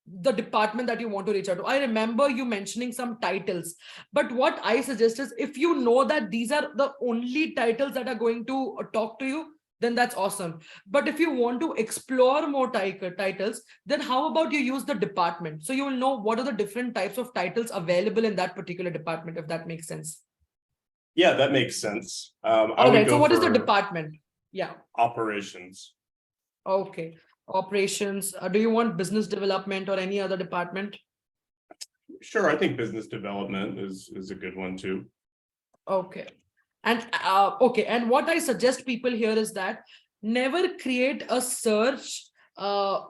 that you want to reach out to. I remember you mentioning some titles, but what I suggest is if you know that these are the only titles that are going to talk to you, then that's awesome. But if you want to explore more titles, then how about you use the department? So you will know what are the different types of titles available in that particular department, if that makes sense. Yeah, that makes sense. I All would right. So go what is the for department? Yeah. operations. Okay. Operations. Do you want business development or any other department? Sure, I think business development is a good one too. Okay. And okay. And what I suggest people here is that never create a search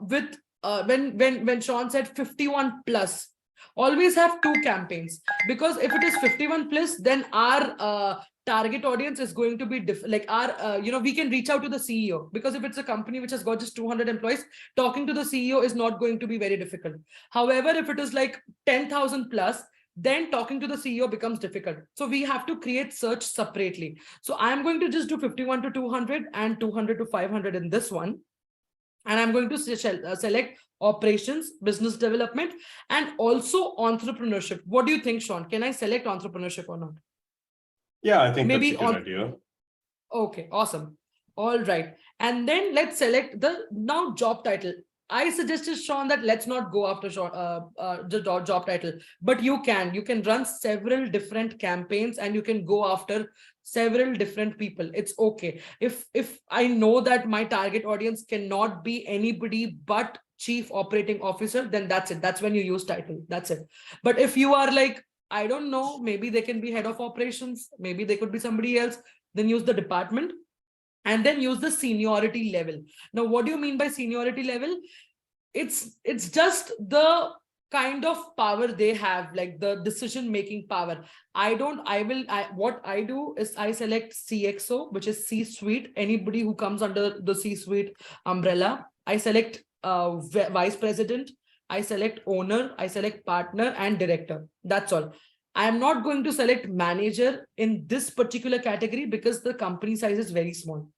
with when Sean said 51 plus. Always have two campaigns, because if it is 51 plus, then our target audience is going to be like our we can reach out to the CEO, because if it's a company which has got just 200 employees, talking to the CEO is not going to be very difficult. However, if it is like 10,000 plus, then talking to the CEO becomes difficult. So we have to create search separately. So I'm going to just do 51 to 200 and 200 to 500 in this one. And I'm going to select operations, business development, and also entrepreneurship. What do you think, Sean? Can I select entrepreneurship or not? Yeah, I think Maybe that's a good idea. Okay, awesome. All right. And then let's select the now job title. I suggested, Sean, that let's not go after the job title, but you can run several different campaigns and you can go after several different people. It's okay. If I know that my target audience cannot be anybody but chief operating officer, then that's it. That's when you use title. That's it. But if you are like, I don't know, maybe they can be head of operations, maybe they could be somebody else, then use the department. And then use the seniority level. Now, what do you mean by seniority level? It's just the kind of power they have, like the decision-making power. What I do is I select CXO, which is C-suite, anybody who comes under the C-suite umbrella. I select vice president, I select owner, I select partner and director. That's all. I am not going to select manager in this particular category because the company size is very small.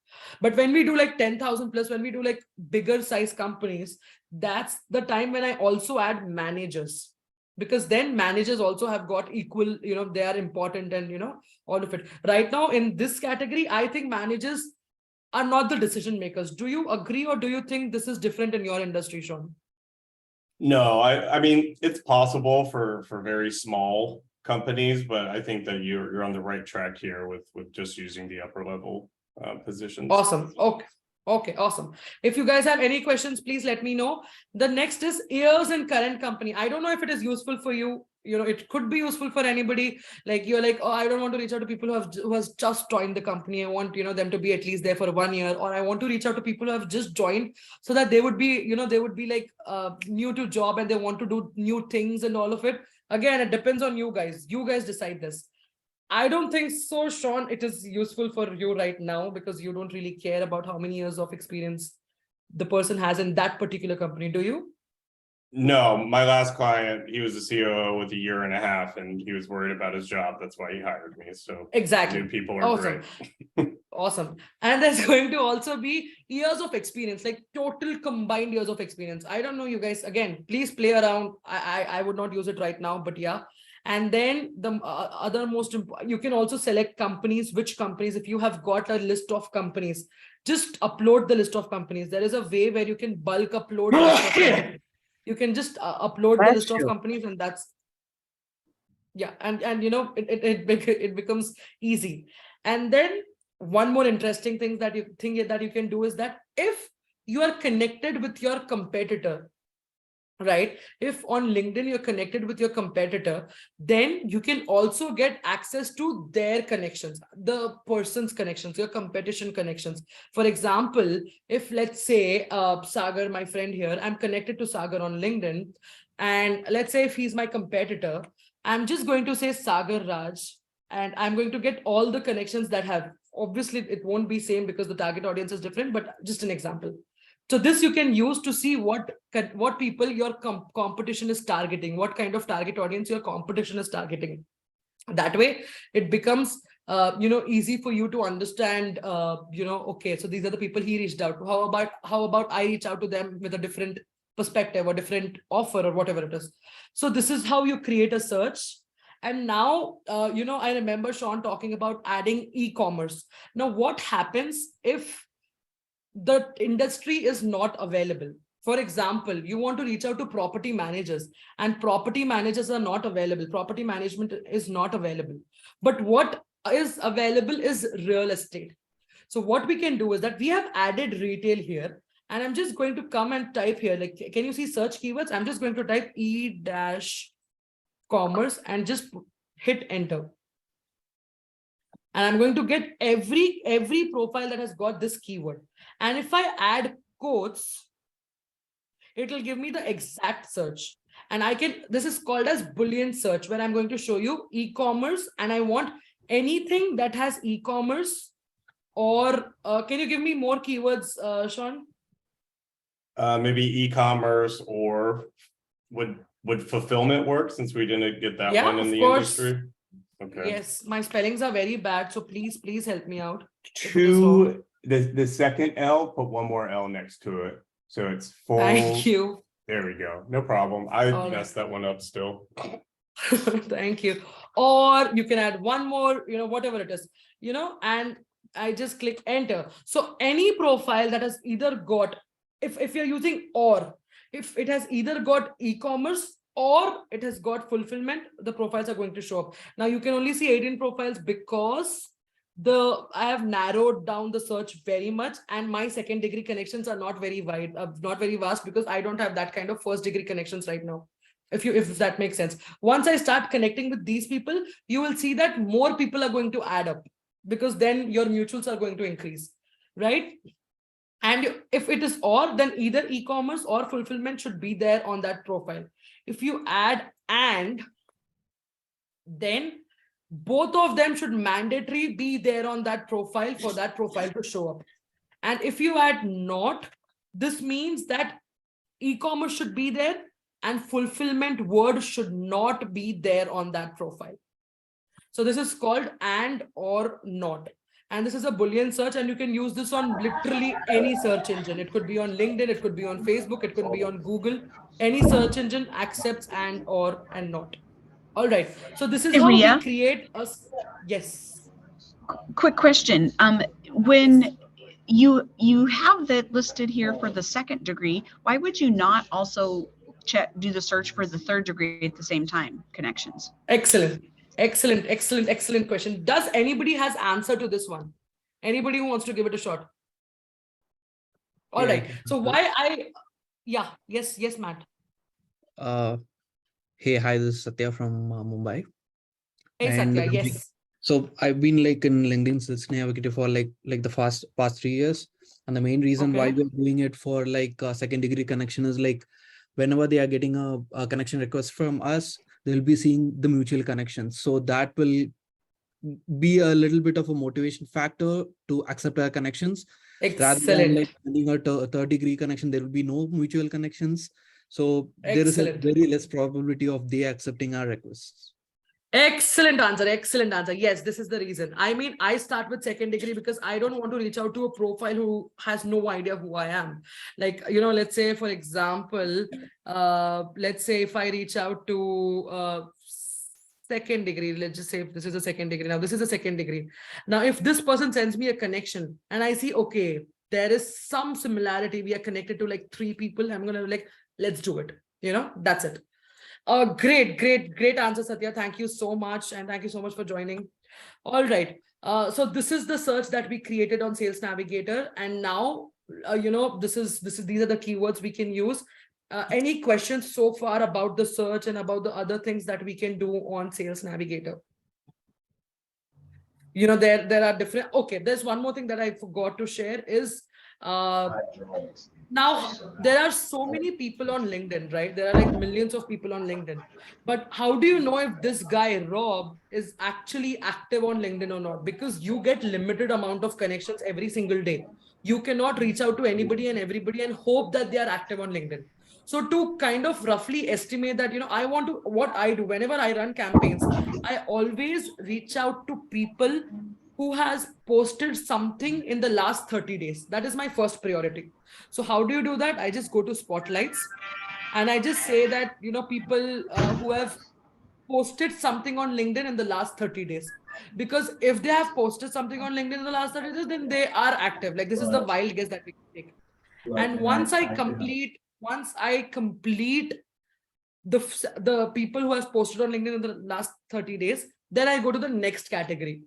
But when we do like 10,000 plus, when we do like bigger size companies, that's the time when I also add managers, because then managers also have got equal, they are important and, all of it. Right now in this category, I think managers are not the decision makers. Do you agree, or do you think this is different in your industry, Sean? No, I mean, it's possible for very small companies, but I think that you're on the right track here with just using the upper level positions. Awesome. Okay, awesome. If you guys have any questions, please let me know. The next is years in current company. I don't know if it is useful for you. It could be useful for anybody. Like you're like, oh, I don't want to reach out to people who has just joined the company. I want, them to be at least there for 1 year, or I want to reach out to people who have just joined so that they would be, they would be like new to job and they want to do new things and all of it. Again, it depends on you guys. You guys decide this. I don't think so, Sean, it is useful for you right now because you don't really care about how many years of experience the person has in that particular company. Do you? No, my last client, he was a COO with 1.5 years and he was worried about his job. That's why he hired me. So exactly. New people are awesome. great. Awesome. And there's going to also be years of experience, like total combined years of experience. I don't know, you guys, again, please play around. I would not use it right now, but yeah. And then the other most important, you can also select companies, which companies, if you have got a list of companies, just upload the list of companies. There is a way where you can bulk upload. You can just upload the list of companies, and that's, yeah. And it becomes easy. And then one more interesting thing that you can do is that if you are connected with your competitor, right? If on LinkedIn you're connected with your competitor, then you can also get access to their connections, the person's connections, your competition connections. For example, if let's say Sagar, my friend here, I'm connected to Sagar on LinkedIn, and let's say if he's my competitor, I'm just going to say Sagar Raj, and I'm going to get all the connections that have, obviously it won't be same because the target audience is different, but just an example. So this you can use to see what people your competition is targeting, what kind of target audience your competition is targeting. That way, it becomes easy for you to understand. Okay, so these are the people he reached out to. How about I reach out to them with a different perspective or different offer or whatever it is. So this is how you create a search. And now, I remember Sean talking about adding e-commerce. Now, what happens if the industry is not available? For example, you want to reach out to property managers, and property managers are not available. Property management is not available. But what is available is real estate. So what we can do is that we have added retail here, and I'm just going to come and type here, like, can you see search keywords? I'm just going to type e-commerce and just hit enter. And I'm going to get every profile that has got this keyword. And if I add quotes, it will give me the exact search. And this is called as Boolean search, where I'm going to show you e-commerce, and I want anything that has e-commerce, or can you give me more keywords, Sean? Maybe e-commerce, or would fulfillment work, since we didn't get that Yeah, one in of the course. industry? Okay. Yes, my spellings are very bad, so please help me out. If it is wrong. The second L, put one more L next to it. So it's full. Thank you. There we go. No problem. I All right. messed that one up still. Thank you. Or you can add one more, whatever it is, and I just click enter. So any profile that has either got, if you're using or, if it has either got e-commerce or it has got fulfillment, the profiles are going to show up. Now you can only see 18 profiles because I have narrowed down the search very much, and my second degree connections are not very wide, not very vast, because I don't have that kind of first degree connections right now. If that makes sense. Once I start connecting with these people, you will see that more people are going to add up, because then your mutuals are going to increase, right? And if it is or, then either e-commerce or fulfillment should be there on that profile. If you add and, then both of them should mandatory be there on that profile for that profile to show up. And if you add not, this means that e-commerce should be there and fulfillment word should not be there on that profile. So this is called and or not. And this is a Boolean search, and you can use this on literally any search engine. It could be on LinkedIn, it could be on Facebook, it could be on Google. Any search engine accepts and or and not. All right. So this is Hey, how Ria. we create a, yes. Quick question. When you have that listed here for the second degree, why would you not also do the search for the third degree at the same time? Connections. Excellent. Excellent question. Does anybody has answer to this one? Anybody who wants to give it a shot? All right. So why yes, Matt. Hey, hi, this is Satya from Mumbai. Hey, And, Satya, yes. So I've been like in LinkedIn Sales Navigator for like the past 3 years. And the main reason why we're doing it for like a second degree connection is like whenever they are getting a connection request from us, they'll be seeing the mutual connections. So that will be a little bit of a motivation factor to accept our connections. Rather than like sending a third degree connection, there will be no mutual connections. So there is a very less probability of they accepting our requests. Excellent answer. Yes, this is the reason. I mean, I start with second degree because I don't want to reach out to a profile who has no idea who I am. Like, let's say, for example, let's say if I reach out to second degree, let's just say this is a second degree. Now, this is a second degree. Now, if this person sends me a connection and I see, okay, there is some similarity, we are connected to like 3 people, I'm going to like, let's do it. That's it. Great answer, Satya. Thank you so much. And thank you so much for joining. All right. So this is the search that we created on Sales Navigator. And now, these are the keywords we can use. Any questions so far about the search and about the other things that we can do on Sales Navigator? There are different. Okay, there's one more thing that I forgot to share is now there are so many people on LinkedIn, right? There are like millions of people on LinkedIn. But how do you know if this guy, Rob, is actually active on LinkedIn or not? Because you get limited amount of connections every single day. You cannot reach out to anybody and everybody and hope that they are active on LinkedIn. So to kind of roughly estimate that, what I do whenever I run campaigns, I always reach out to people who has posted something in the last 30 days. That is my first priority. So how do you do that? I just go to spotlights and I just say that, people who have posted something on LinkedIn in the last 30 days. Because if they have posted something on LinkedIn in the last 30 days, then they are active. Like this is the wild guess that we can take. And once I complete the people who has posted on LinkedIn in the last 30 days, then I go to the next category.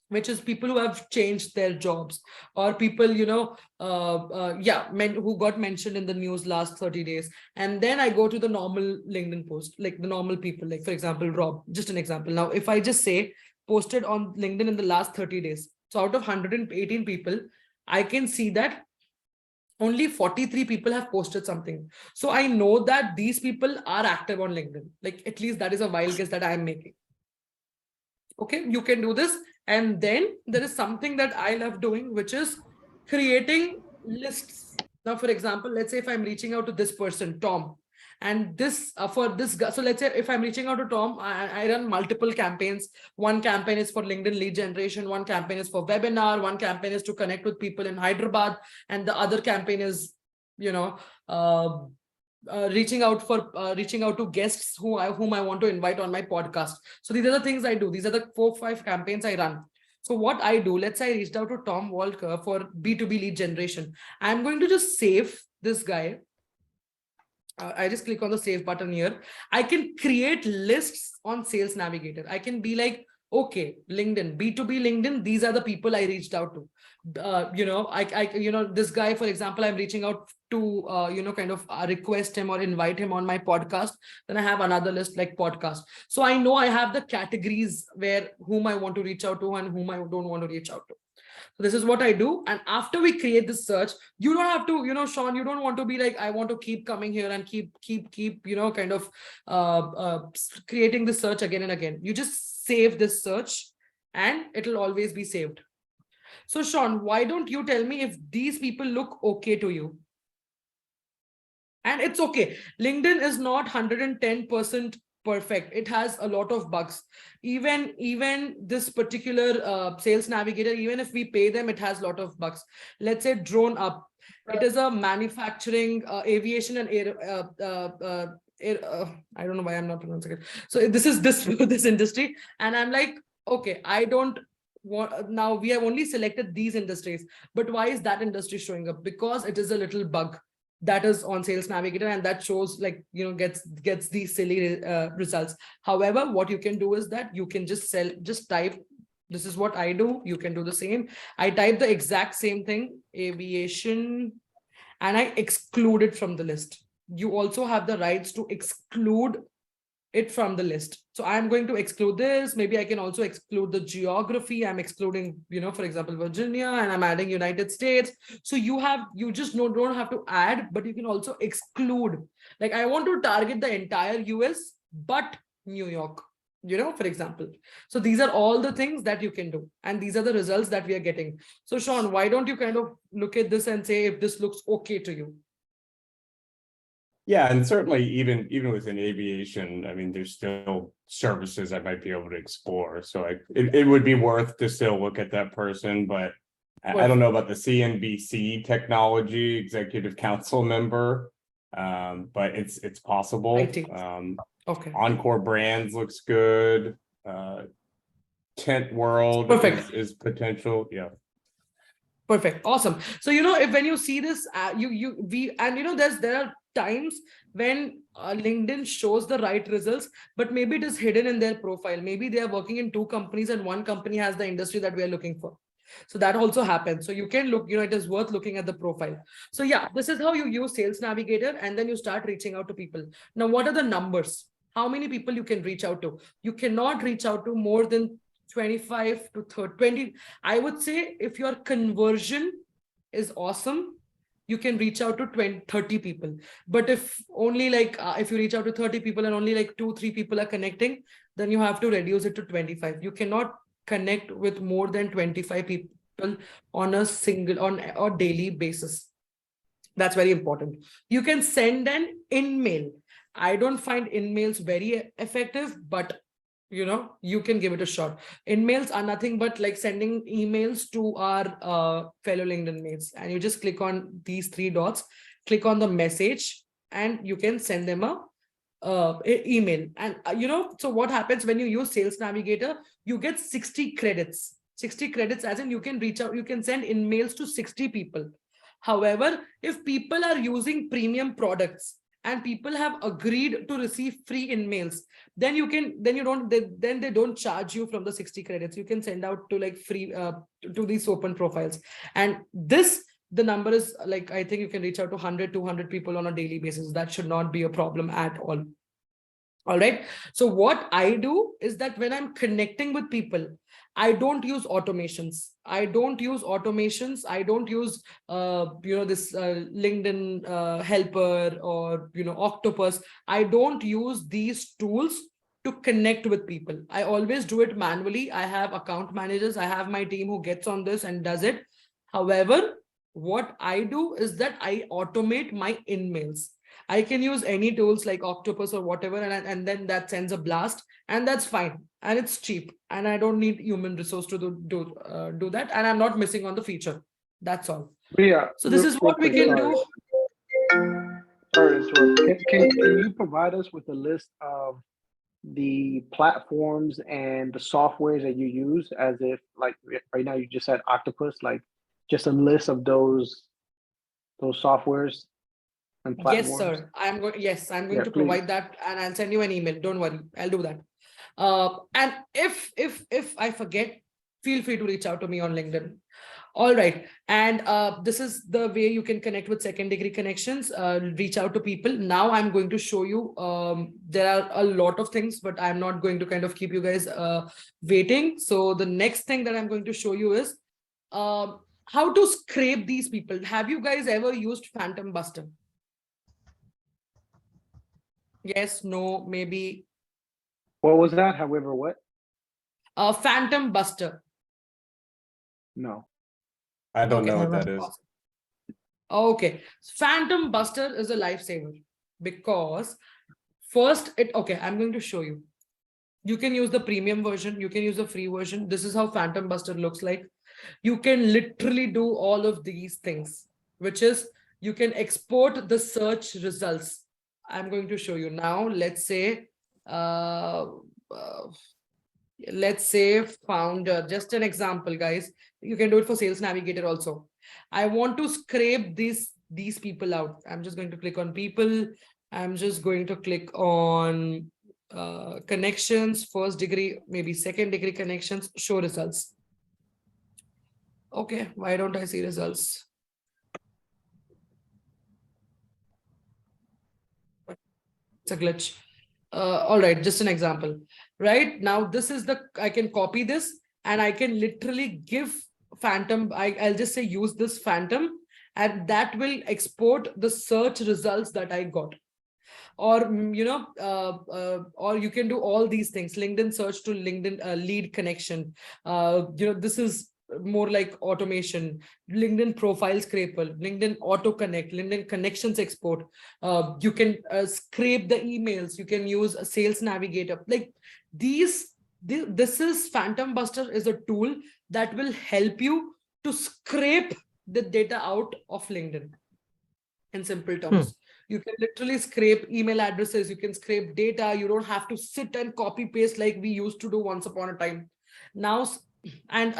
which is people who have changed their jobs, or people, men who got mentioned in the news last 30 days. And then I go to the normal LinkedIn post, like the normal people, like for example, Rob, just an example. Now, if I just say posted on LinkedIn in the last 30 days, so out of 118 people, I can see that only 43 people have posted something. So I know that these people are active on LinkedIn. Like, at least that is a wild guess that I am making. Okay, you can do this. And then there is something that I love doing, which is creating lists. Now, for example, let's say if I'm reaching out to this person, Tom, and this for this guy. So let's say if I'm reaching out to Tom, I run multiple campaigns. One campaign is for LinkedIn lead generation. One campaign is for webinar. One campaign is to connect with people in Hyderabad. And the other campaign is, reaching out to guests whom I want to invite on my podcast. So these are the things I do. These are the 4-5 campaigns I run. So what I do, let's say I reached out to Tom Walker for B2B lead generation. I'm going to just save this guy. I just click on the save button here. I can create lists on Sales Navigator. I can be like, okay, LinkedIn, B2B LinkedIn, these are the people I reached out to. This guy, for example, I'm reaching out to, request him or invite him on my podcast. Then I have another list like podcast. So I know I have the categories where whom I want to reach out to and whom I don't want to reach out to. So this is what I do. And after we create this search, you don't have to, Sean, you don't want to be like, I want to keep coming here and keep, creating the search again and again. You just save this search and it'll always be saved. So Sean, why don't you tell me if these people look okay to you? And it's okay. LinkedIn is not 110% perfect. It has a lot of bugs. Even this particular Sales Navigator, even if we pay them, it has a lot of bugs. Let's say Drone Up. It is a manufacturing, aviation and air, I don't know why I'm not pronouncing it. So this is this industry. And I'm like, okay, I don't want, now we have only selected these industries, but why is that industry showing up? Because it is a little bug that is on Sales Navigator, and that shows gets these silly results. However, what you can do is that you can just type, this is what I do. You can do the same. I type the exact same thing, aviation, and I exclude it from the list. You also have the rights to exclude it from the list. So I'm going to exclude this. Maybe I can also exclude the geography. I'm excluding, for example, Virginia, and I'm adding United States. So you just don't have to add, but you can also exclude. Like, I want to target the entire US, but New York, for example. So these are all the things that you can do. And these are the results that we are getting. So Sean, why don't you kind of look at this and say if this looks okay to you? Yeah, and certainly even within aviation, I mean, there's still services I might be able to explore. So it would be worth to still look at that person, but I don't know about the CNBC technology executive council member, but it's possible. Okay. Encore Brands looks good. Tent World is potential. Yeah. Perfect. Awesome. So, if when you see this, there are times when LinkedIn shows the right results, but maybe it is hidden in their profile. Maybe they are working in 2 companies and one company has the industry that we are looking for. So that also happens. So you can look, it is worth looking at the profile. So yeah, this is how you use Sales Navigator, and then you start reaching out to people. Now, what are the numbers? How many people you can reach out to? You cannot reach out to more than 25 to 20. I would say if your conversion is awesome, you can reach out to 30 people. But if only if you reach out to 30 people and only 2-3 people are connecting, then you have to reduce it to 25. You cannot connect with more than 25 people on a daily basis. That's very important. You can send an in-mail. I don't find in-mails very effective, but you can give it a shot. In-mails are nothing but like sending emails to our fellow LinkedIn mates, and you just click on these 3 dots, click on the message, and you can send them a email. And so what happens when you use Sales Navigator, you get 60 credits. 60 credits as in you can reach out, you can send in-mails to 60 people. However, if people are using premium products and people have agreed to receive free emails, then they don't charge you from the 60 credits. You can send out to like free to these open profiles. And the number is like, I think you can reach out to 100, 200 people on a daily basis. That should not be a problem at all. All right. So what I do is that when I'm connecting with people, I don't use automations. I don't use this LinkedIn helper or, Octopus. I don't use these tools to connect with people. I always do it manually. I have account managers. I have my team who gets on this and does it. However, what I do is that I automate my in-mails. I can use any tools like Octopus or whatever, and then that sends a blast, and that's fine, and it's cheap, and I don't need human resource to do that, and I'm not missing on the feature. That's all. Yeah. So this is what we can do. Sorry to interrupt. Can you provide us with a list of the platforms and the softwares that you use, as if like right now you just said Octopus, like just a list of those softwares and platforms? Yes, sir. I'm going to please. provide that, and I'll send you an email. Don't worry, I'll do that. And if I forget, feel free to reach out to me on LinkedIn. All right. And this is the way you can connect with second degree connections, reach out to people. Now I'm going to show you, there are a lot of things, but I'm not going to kind of keep you guys waiting. So the next thing that I'm going to show you is how to scrape these people. Have you guys ever used Phantom Buster? Yes, no, maybe. What was that? However, what? Phantom Buster. No. I don't Okay. know what that is. Okay. Phantom Buster is a lifesaver because first I'm going to show you. You can use the premium version. You can use the free version. This is how Phantom Buster looks like. You can literally do all of these things, which is you can export the search results. I'm going to show you now. Let's say founder, just an example, guys. You can do it for Sales Navigator also. I want to scrape these people out. I'm just going to click on people. I'm just going to click on connections, first degree, maybe second degree connections, show results. Okay, why don't I see results? It's a glitch. All right, just an example. Right now, this is I can copy this and I can literally give Phantom. I'll just say use this Phantom, and that will export the search results that I got. Or or you can do all these things. LinkedIn search to LinkedIn lead connection. This is more like automation. LinkedIn profile scraper, LinkedIn auto connect, LinkedIn connections export. You can scrape the emails. You can use a Sales Navigator. Like this is Phantom Buster is a tool that will help you to scrape the data out of LinkedIn. In simple terms, you can literally scrape email addresses. You can scrape data. You don't have to sit and copy paste like we used to do once upon a time. Now, and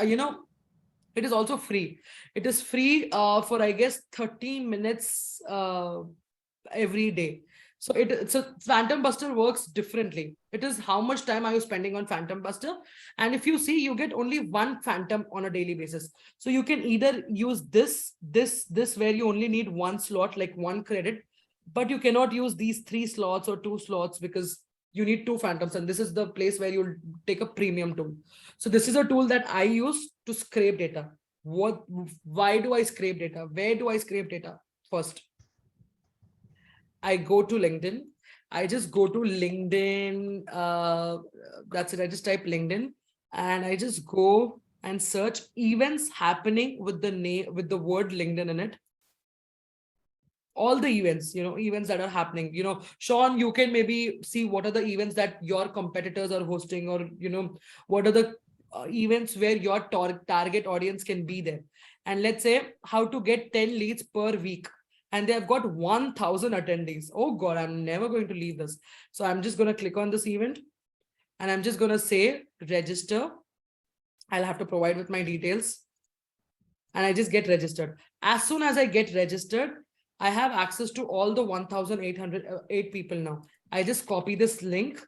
it is also free. It is free for, I guess, 30 minutes every day. So Phantom Buster works differently. It is how much time are you spending on Phantom Buster? And if you see, you get only one Phantom on a daily basis. So you can either use this where you only need one slot, like one credit, but you cannot use these 3 slots or 2 slots because you need 2 Phantoms. And this is the place where you'll take a premium tool. So this is a tool that I use to scrape data. Why do I scrape data? Where do I scrape data? First, I go to LinkedIn. I just go to LinkedIn. That's it. I just type LinkedIn and I just go and search events happening with the name, with the word LinkedIn in it. All the events, events that are happening, Sean, you can maybe see what are the events that your competitors are hosting, or, what are the events where your target audience can be there. And let's say how to get 10 leads per week. And they have got 1,000 attendees. Oh God, I'm never going to leave this. So I'm just going to click on this event and I'm just going to say register. I'll have to provide with my details and I just get registered. As soon as I get registered, I have access to all the 1,808 people now. I just copy this link,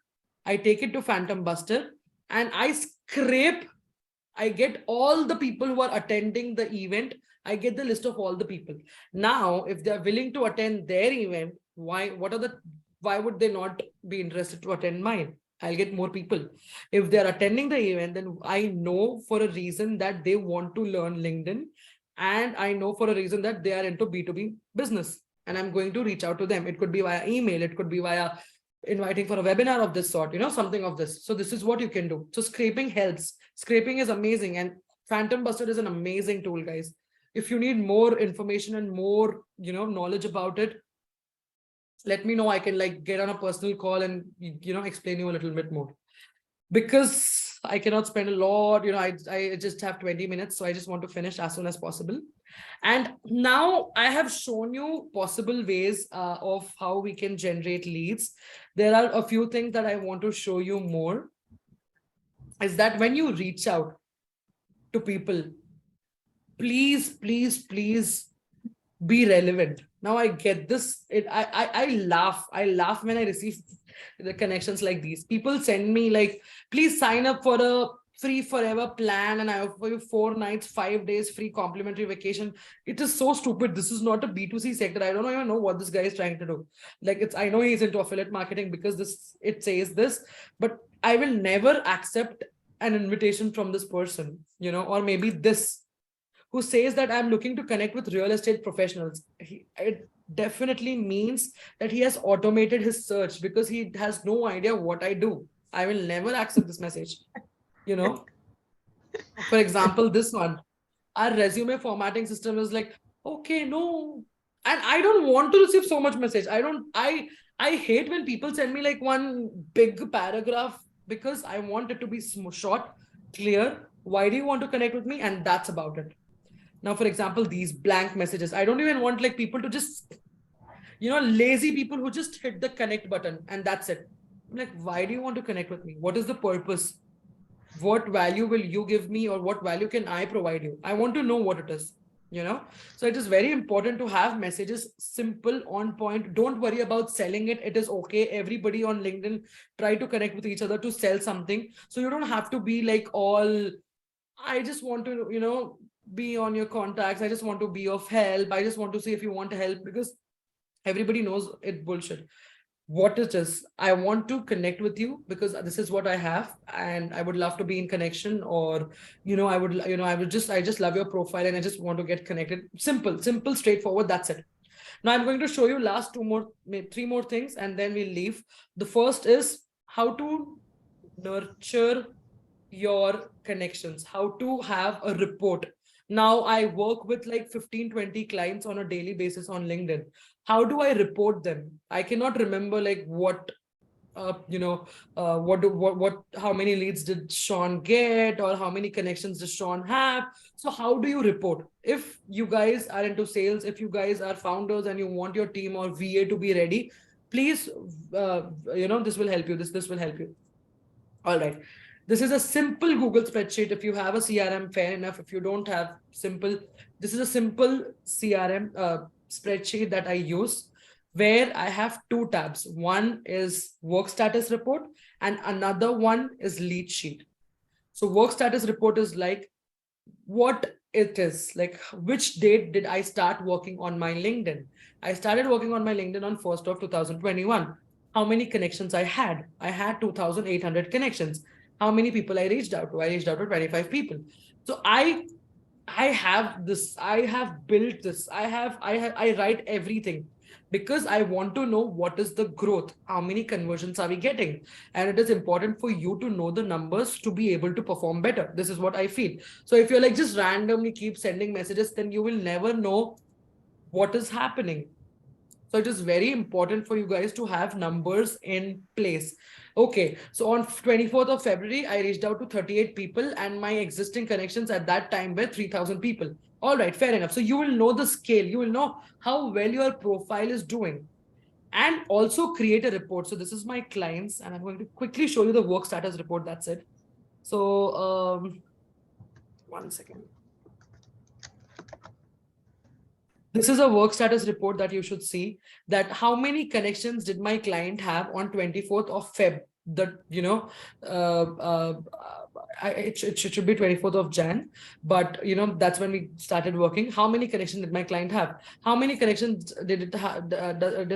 I take it to Phantom Buster, and I scrape. I get all the people who are attending the event. I get the list of all the people. Now, if they're willing to attend their event, why would they not be interested to attend mine? I'll get more people. If they're attending the event, then I know for a reason that they want to learn LinkedIn. And I know for a reason that they are into B2B business. And I'm going to reach out to them. It could be via email, it could be via inviting for a webinar of this sort, something of this. So this is what you can do. So scraping helps. Scraping is amazing. And Phantom Buster is an amazing tool, guys. If you need more information and more, knowledge about it, let me know. I can get on a personal call and, explain you a little bit more. Because I cannot spend a lot, I just have 20 minutes. So I just want to finish as soon as possible. And now I have shown you possible ways of how we can generate leads. There are a few things that I want to show you more. Is that when you reach out to people, please be relevant. Now I get this. I laugh when I receive the connections like these. People send me please sign up for a free forever plan and I offer you 4 nights, 5 days free complimentary vacation. It is so stupid. This is not a B2C sector. I don't even know what this guy is trying to do. I know he's into affiliate marketing because it says this, but I will never accept an invitation from this person, or maybe this, who says that I'm looking to connect with real estate professionals. It definitely means that he has automated his search because he has no idea what I do. I will never accept this message. For example, this one, our resume formatting system is okay, no. And I don't want to receive so much message. I hate when people send me one big paragraph because I want it to be short, clear. Why do you want to connect with me? And that's about it. Now, for example, these blank messages, I don't even want people to just, lazy people who just hit the connect button and that's it. I'm why do you want to connect with me? What is the purpose? What value will you give me, or what value can I provide you? I want to know what it is, So it is very important to have messages simple, on point. Don't worry about selling it. It is okay. Everybody on LinkedIn try to connect with each other to sell something. So you don't have to be I just want to, be on your contacts. I just want to be of help. I just want to see if you want to help, because everybody knows it bullshit. What it is, I want to connect with you because this is what I have and I would love to be in connection, or I just love your profile and I just want to get connected. Simple, straightforward. That's it. Now I'm going to show you last 3 more things and then we'll leave. The first is how to nurture your connections, how to have a report. Now I work with 15-20 clients on a daily basis on LinkedIn. How do I report them? I cannot remember what how many leads did Sean get, or how many connections does Sean have? So how do you report? If you guys are into sales, if you guys are founders and you want your team or VA to be ready, please, this will help you. This will help you. All right. This is a simple Google spreadsheet. If you have a CRM, fair enough. If you don't have this is a simple CRM spreadsheet that I use, where I have 2 tabs. One is work status report and another one is lead sheet. So work status report is what it is, which date did I start working on my LinkedIn? I started working on my LinkedIn on 1st of 2021. How many connections I had? I had 2,800 connections. How many people I reached out to? I reached out to 25 people. So I have this, I have built this, I write everything because I want to know what is the growth, how many conversions are we getting, and it is important for you to know the numbers to be able to perform better. This is what I feel. So if you're just randomly keep sending messages, then you will never know what is happening. So it is very important for you guys to have numbers in place. Okay, so on 24th of February, I reached out to 38 people and my existing connections at that time were 3,000 people. All right, fair enough. So you will know the scale. You will know how well your profile is doing, and also create a report. So this is my clients and I'm going to quickly show you the work status report. That's it. So 1 second. This is a work status report that you should see, that how many connections did my client have on 24th of Feb, that, you know, it should be 24th of Jan, but you know, that's when we started working. How many connections did my client have? How many connections did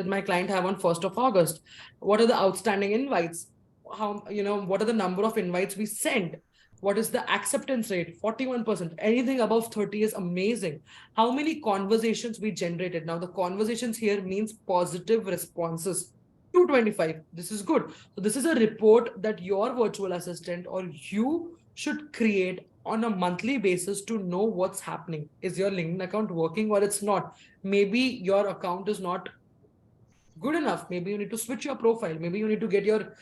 my client have on 1st of August? What are the outstanding invites? How, you know, what are the number of invites we sent? What is the acceptance rate? 41%. Anything above 30 is amazing. How many conversations we generated? Now the conversations here means positive responses. 225. This is good. So this is a report that your virtual assistant or you should create on a monthly basis to know what's happening. Is your LinkedIn account working or it's not? Maybe your account is not good enough. Maybe you need to switch your profile. Maybe you need to get your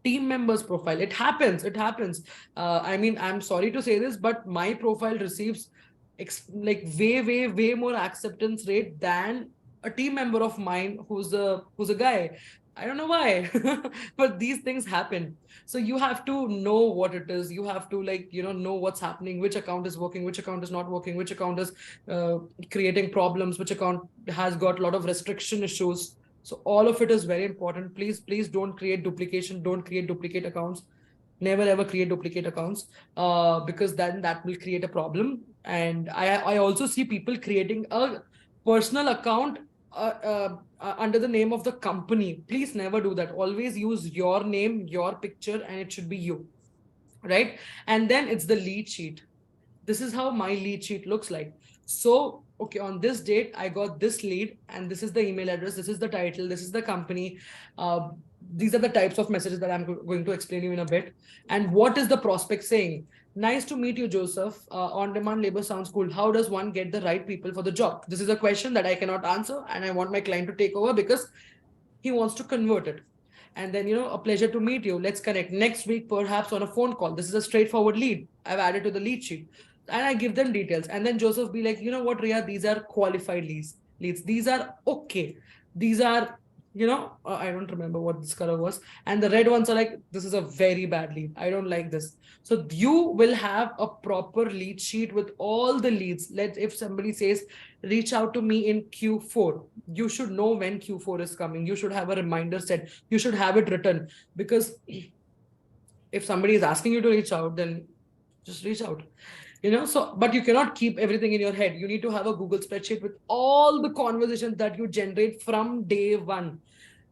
team members profile. It happens. I mean, I'm sorry to say this, but my profile receives like way more acceptance rate than a team member of mine who's a guy. I don't know why, but these things happen. So you have to know what it is. You have to, like, you know what's happening, which account is working, which account is not working, which account is creating problems, which account has got a lot of restriction issues. So all of it is very important. Please don't create duplication. Don't create duplicate accounts. Never ever create duplicate accounts, because then that will create a problem. And I also see people creating a personal account under the name of the company. Please never do that. Always use your name, your picture, and it should be you, right? And then it's the lead sheet. This is how my lead sheet looks like. So, okay, on this date, I got this lead, and this is the email address, this is the title, this is the company. These are the types of messages that I'm going to explain you in a bit. And what is the prospect saying? Nice to meet you, Joseph. On-demand labor sounds cool. How does one get the right people for the job? This is a question that I cannot answer, and I want my client to take over because he wants to convert it. And then, a pleasure to meet you. Let's connect next week, perhaps on a phone call. This is a straightforward lead. I've added to the lead sheet and I give them details. And then Joseph be like, you know what, Ria, these are qualified leads. These are okay. These are, I don't remember what this color was. And the red ones are like, this is a very bad lead. I don't like this. So you will have a proper lead sheet with all the leads. If somebody says, reach out to me in Q4, you should know when Q4 is coming. You should have a reminder set. You should have it written, because if somebody is asking you to reach out, then just reach out. So, but you cannot keep everything in your head. You need to have a Google spreadsheet with all the conversations that you generate from day one.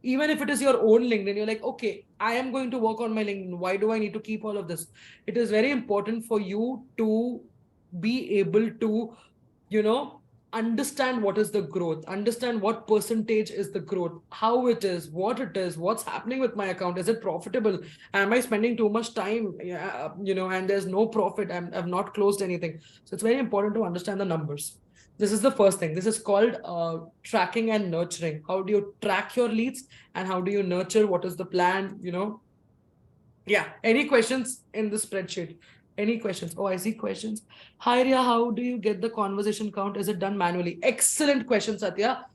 Even if it is your own LinkedIn, you're like, okay, I am going to work on my LinkedIn. Why do I need to keep all of this? It is very important for you to be able to, understand what is the growth, understand what percentage is the growth, how it is, what's happening with my account. Is it profitable? Am I spending too much time? And there's no profit. I've not closed anything. So it's very important to understand the numbers. This is the first thing. This is called tracking and nurturing. How do you track your leads and how do you nurture? What is the plan? Yeah. Any questions in the spreadsheet? Any questions? Oh, I see questions. Hi, Ria, how do you get the conversation count? Is it done manually? Excellent question, Satya.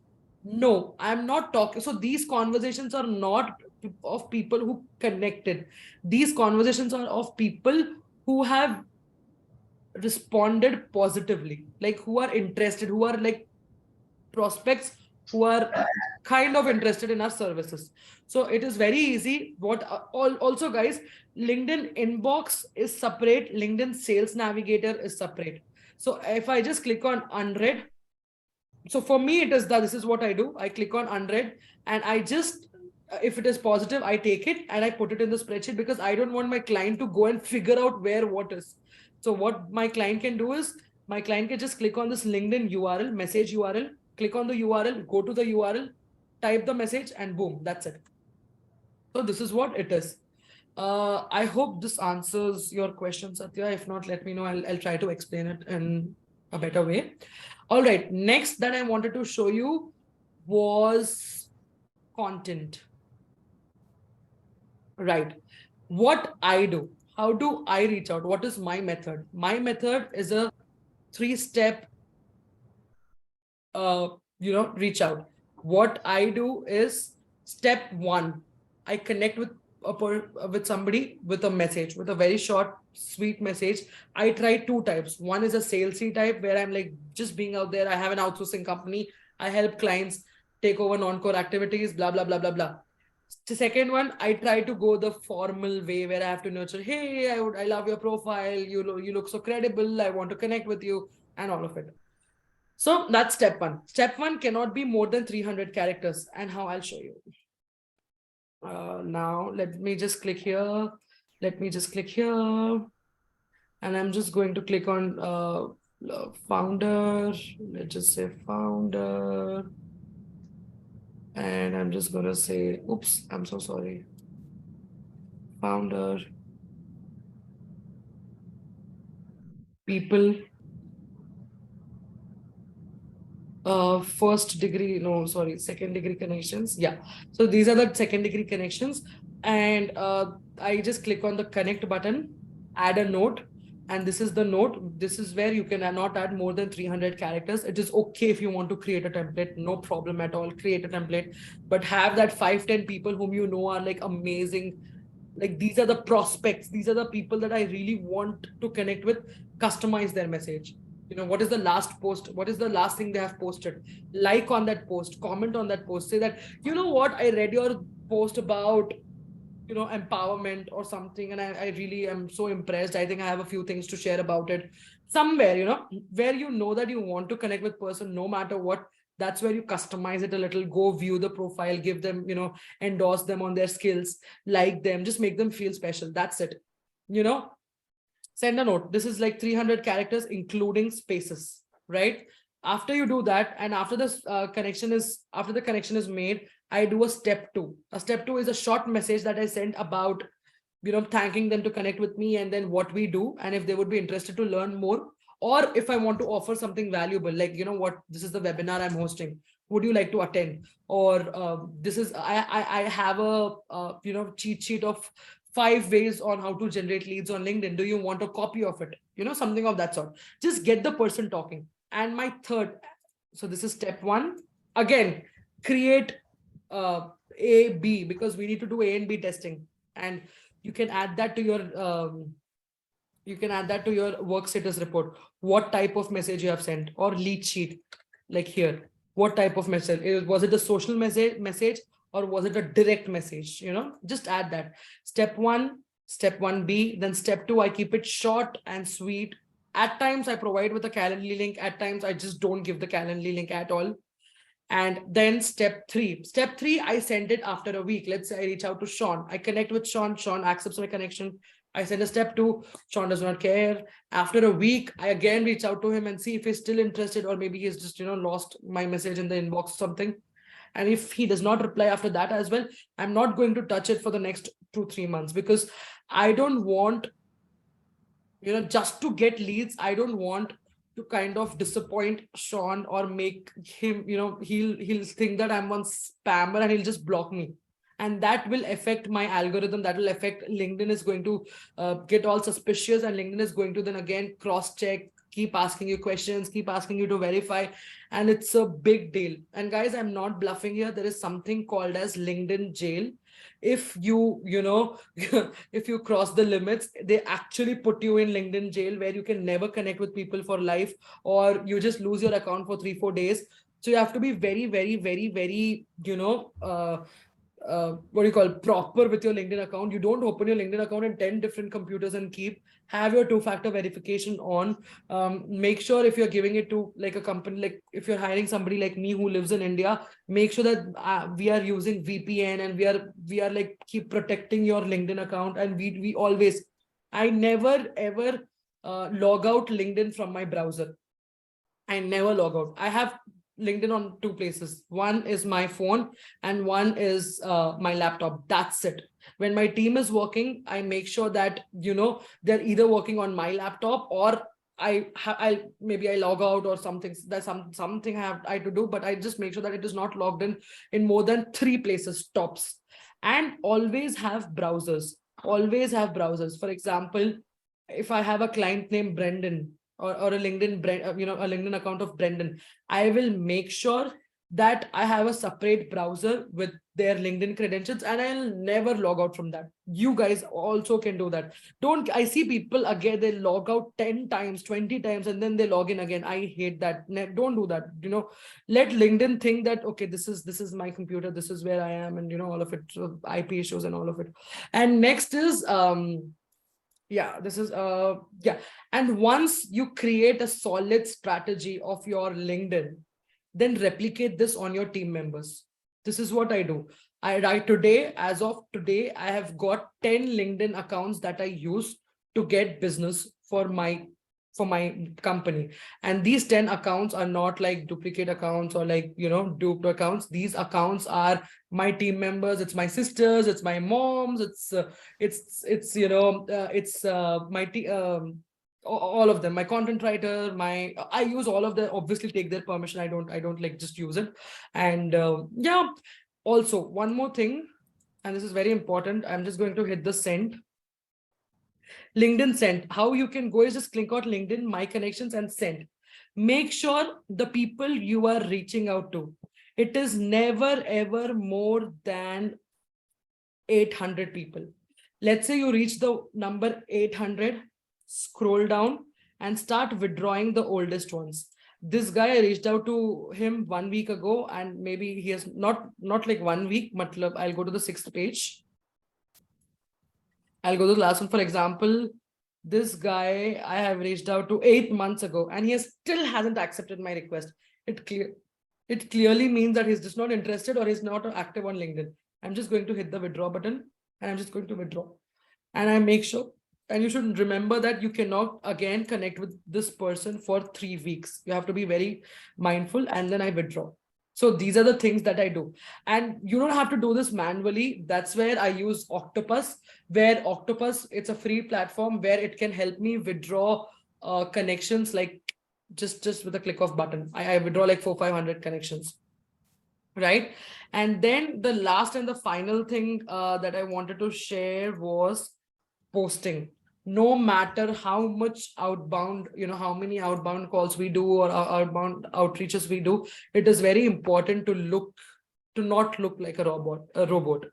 No, I'm not talking. So these conversations are not of people who connected. These conversations are of people who have responded positively, like who are interested, who are like prospects who are kind of interested in our services. So it is very easy. Also, guys, LinkedIn inbox is separate. LinkedIn sales navigator is separate. So if I just click on unread, so for me, it is that this is what I do. I click on unread and I just, if it is positive, I take it and I put it in the spreadsheet, because I don't want my client to go and figure out where what is. So what my client can do is, my client can just click on this LinkedIn URL, message URL, click on the URL, go to the URL, type the message, and boom, that's it. So this is what it is. I hope this answers your question, Satya. If not, let me know. I'll try to explain it in a better way. All right. Next that I wanted to show you was content. Right. What I do. How do I reach out? What is my method? My method is a 3-step reach out. What I do is, step 1, I connect with with somebody with a message, with a very short, sweet message, I try two types. One is a salesy type where I'm like just being out there. I have an outsourcing company. I help clients take over non-core activities, blah, blah, blah, blah, blah. The second one, I try to go the formal way where I have to nurture, hey, I love your profile. You look so credible. I want to connect with you and all of it. So that's step one. Step one cannot be more than 300 characters, and how I'll show you. Now let me just click here. Let me just click here. And I'm just going to click on founder. Let's just say founder. And I'm just going to say, oops, I'm so sorry. Founder. People. First degree, no, sorry, second degree connections. Yeah. So these are the second degree connections. And I just click on the connect button, add a note. And this is the note. This is where you can not add more than 300 characters. It is okay if you want to create a template, no problem at all. Create a template, but have that 5-10 people whom you know are like amazing. Like these are the prospects. These are the people that I really want to connect with. Customize their message. You know, what is the last post? What is the last thing they have posted? Like on that post, comment on that post, say that, you know what, I read your post about, you know, empowerment or something. And I really am so impressed. I think I have a few things to share about it somewhere, you know, where you know that you want to connect with person, no matter what. That's where you customize it a little, go view the profile, give them, you know, endorse them on their skills, like them, just make them feel special. That's it. You know, send a note. This is like 300 characters, including spaces, right? After you do that, and after this connection is made, I do a step two. A step two is a short message that I sent about, you know, thanking them to connect with me and then what we do. And if they would be interested to learn more, or if I want to offer something valuable, like, you know what, this is the webinar I'm hosting. Would you like to attend? Or this is, I have a, you know, cheat sheet of 5 ways on how to generate leads on LinkedIn. Do you want a copy of it? You know, something of that sort. Just get the person talking. And my third, so this is step one. Again, create A, B, because we need to do A and B testing. And you can add that to your work status report. What type of message you have sent, or lead sheet, like here. What type of message? Was it a social message, or was it a direct message? You know, just add that. Step one, step 1B, then step 2, I keep it short and sweet. At times I provide with a Calendly link. At times I just don't give the Calendly link at all. And then step 3, I send it after a week. Let's say I reach out to Sean. I connect with Sean. Sean accepts my connection. I send a step 2. Sean does not care. After a week, I again reach out to him and see if he's still interested, or maybe he's just, you know, lost my message in the inbox or something. And if he does not reply after that as well, I'm not going to touch it for the next 2-3 months, because I don't want, you know, just to get leads. I don't want to kind of disappoint Sean or make him, you know, he'll think that I'm one spammer and he'll just block me. And that will affect my algorithm. That will affect LinkedIn is going to get all suspicious, and LinkedIn is going to then again cross-check, keep asking you questions, keep asking you to verify. And it's a big deal. And guys, I'm not bluffing here. There is something called as LinkedIn jail. If you know, if you cross the limits, they actually put you in LinkedIn jail, where you can never connect with people for life, or you just lose your account for 3-4 days. So you have to be very, very, very, very, you know, what do you call, proper with your LinkedIn account. You don't open your LinkedIn account in 10 different computers and have your 2-factor verification on. Make sure if you're giving it to like a company, like if you're hiring somebody like me who lives in India, make sure that we are using VPN, and we are like keep protecting your LinkedIn account. And we always, I never ever log out LinkedIn from my browser. I never log out. I have LinkedIn on 2 places. One is my phone and one is my laptop. That's it. When my team is working, I make sure that, you know, they're either working on my laptop, or I maybe I log out or something. That's something I have to do, but I just make sure that it is not logged in more than 3 places tops. And always have browsers. Always have browsers. For example, if I have a client named Brendan, or a LinkedIn, you know, a LinkedIn account of Brendan, I will make sure that I have a separate browser with their LinkedIn credentials, and I'll never log out from that. You guys also can do that. I see people again, they log out 10 times, 20 times, and then they log in again. I hate that. Don't do that. Let LinkedIn think that, okay, this is my computer, this is where I am, and all of it, IP issues and all of it. And next is, and once you create a solid strategy of your LinkedIn, then replicate this on your team members. This is what I do. As of today, I have got 10 LinkedIn accounts that I use to get business for my company. And these 10 accounts are not like duplicate accounts or like, duped accounts. These accounts are my team members. It's my sisters, it's my moms, it's all of them, my content writer, I use all of them, obviously take their permission. I don't like just use it. And also one more thing, and this is very important, I'm just going to hit the send. LinkedIn send. How you can go is just click on LinkedIn, my connections, and send. Make sure the people you are reaching out to, it is never ever more than 800 people. Let's say you reach the number 800, scroll down and start withdrawing the oldest ones. This guy, I reached out to him 1 week ago, and maybe he has not like 1 week, matlab, I'll go to the 6th page. I'll go to the last one. For example, this guy I have reached out to 8 months ago, and he still hasn't accepted my request. It clearly means that he's just not interested or he's not active on LinkedIn. I'm just going to hit the withdraw button, and I'm just going to withdraw. And I make sure, and you should remember that you cannot again connect with this person for 3 weeks. You have to be very mindful, and then I withdraw. So these are the things that I do. And you don't have to do this manually. That's where I use Octopus, it's a free platform where it can help me withdraw connections, like just with a click of button. I withdraw like 400-500 connections. Right. And then the last and the final thing that I wanted to share was posting. No matter how much outbound, how many outbound calls we do or outbound outreaches we do, it is very important to not look like a robot.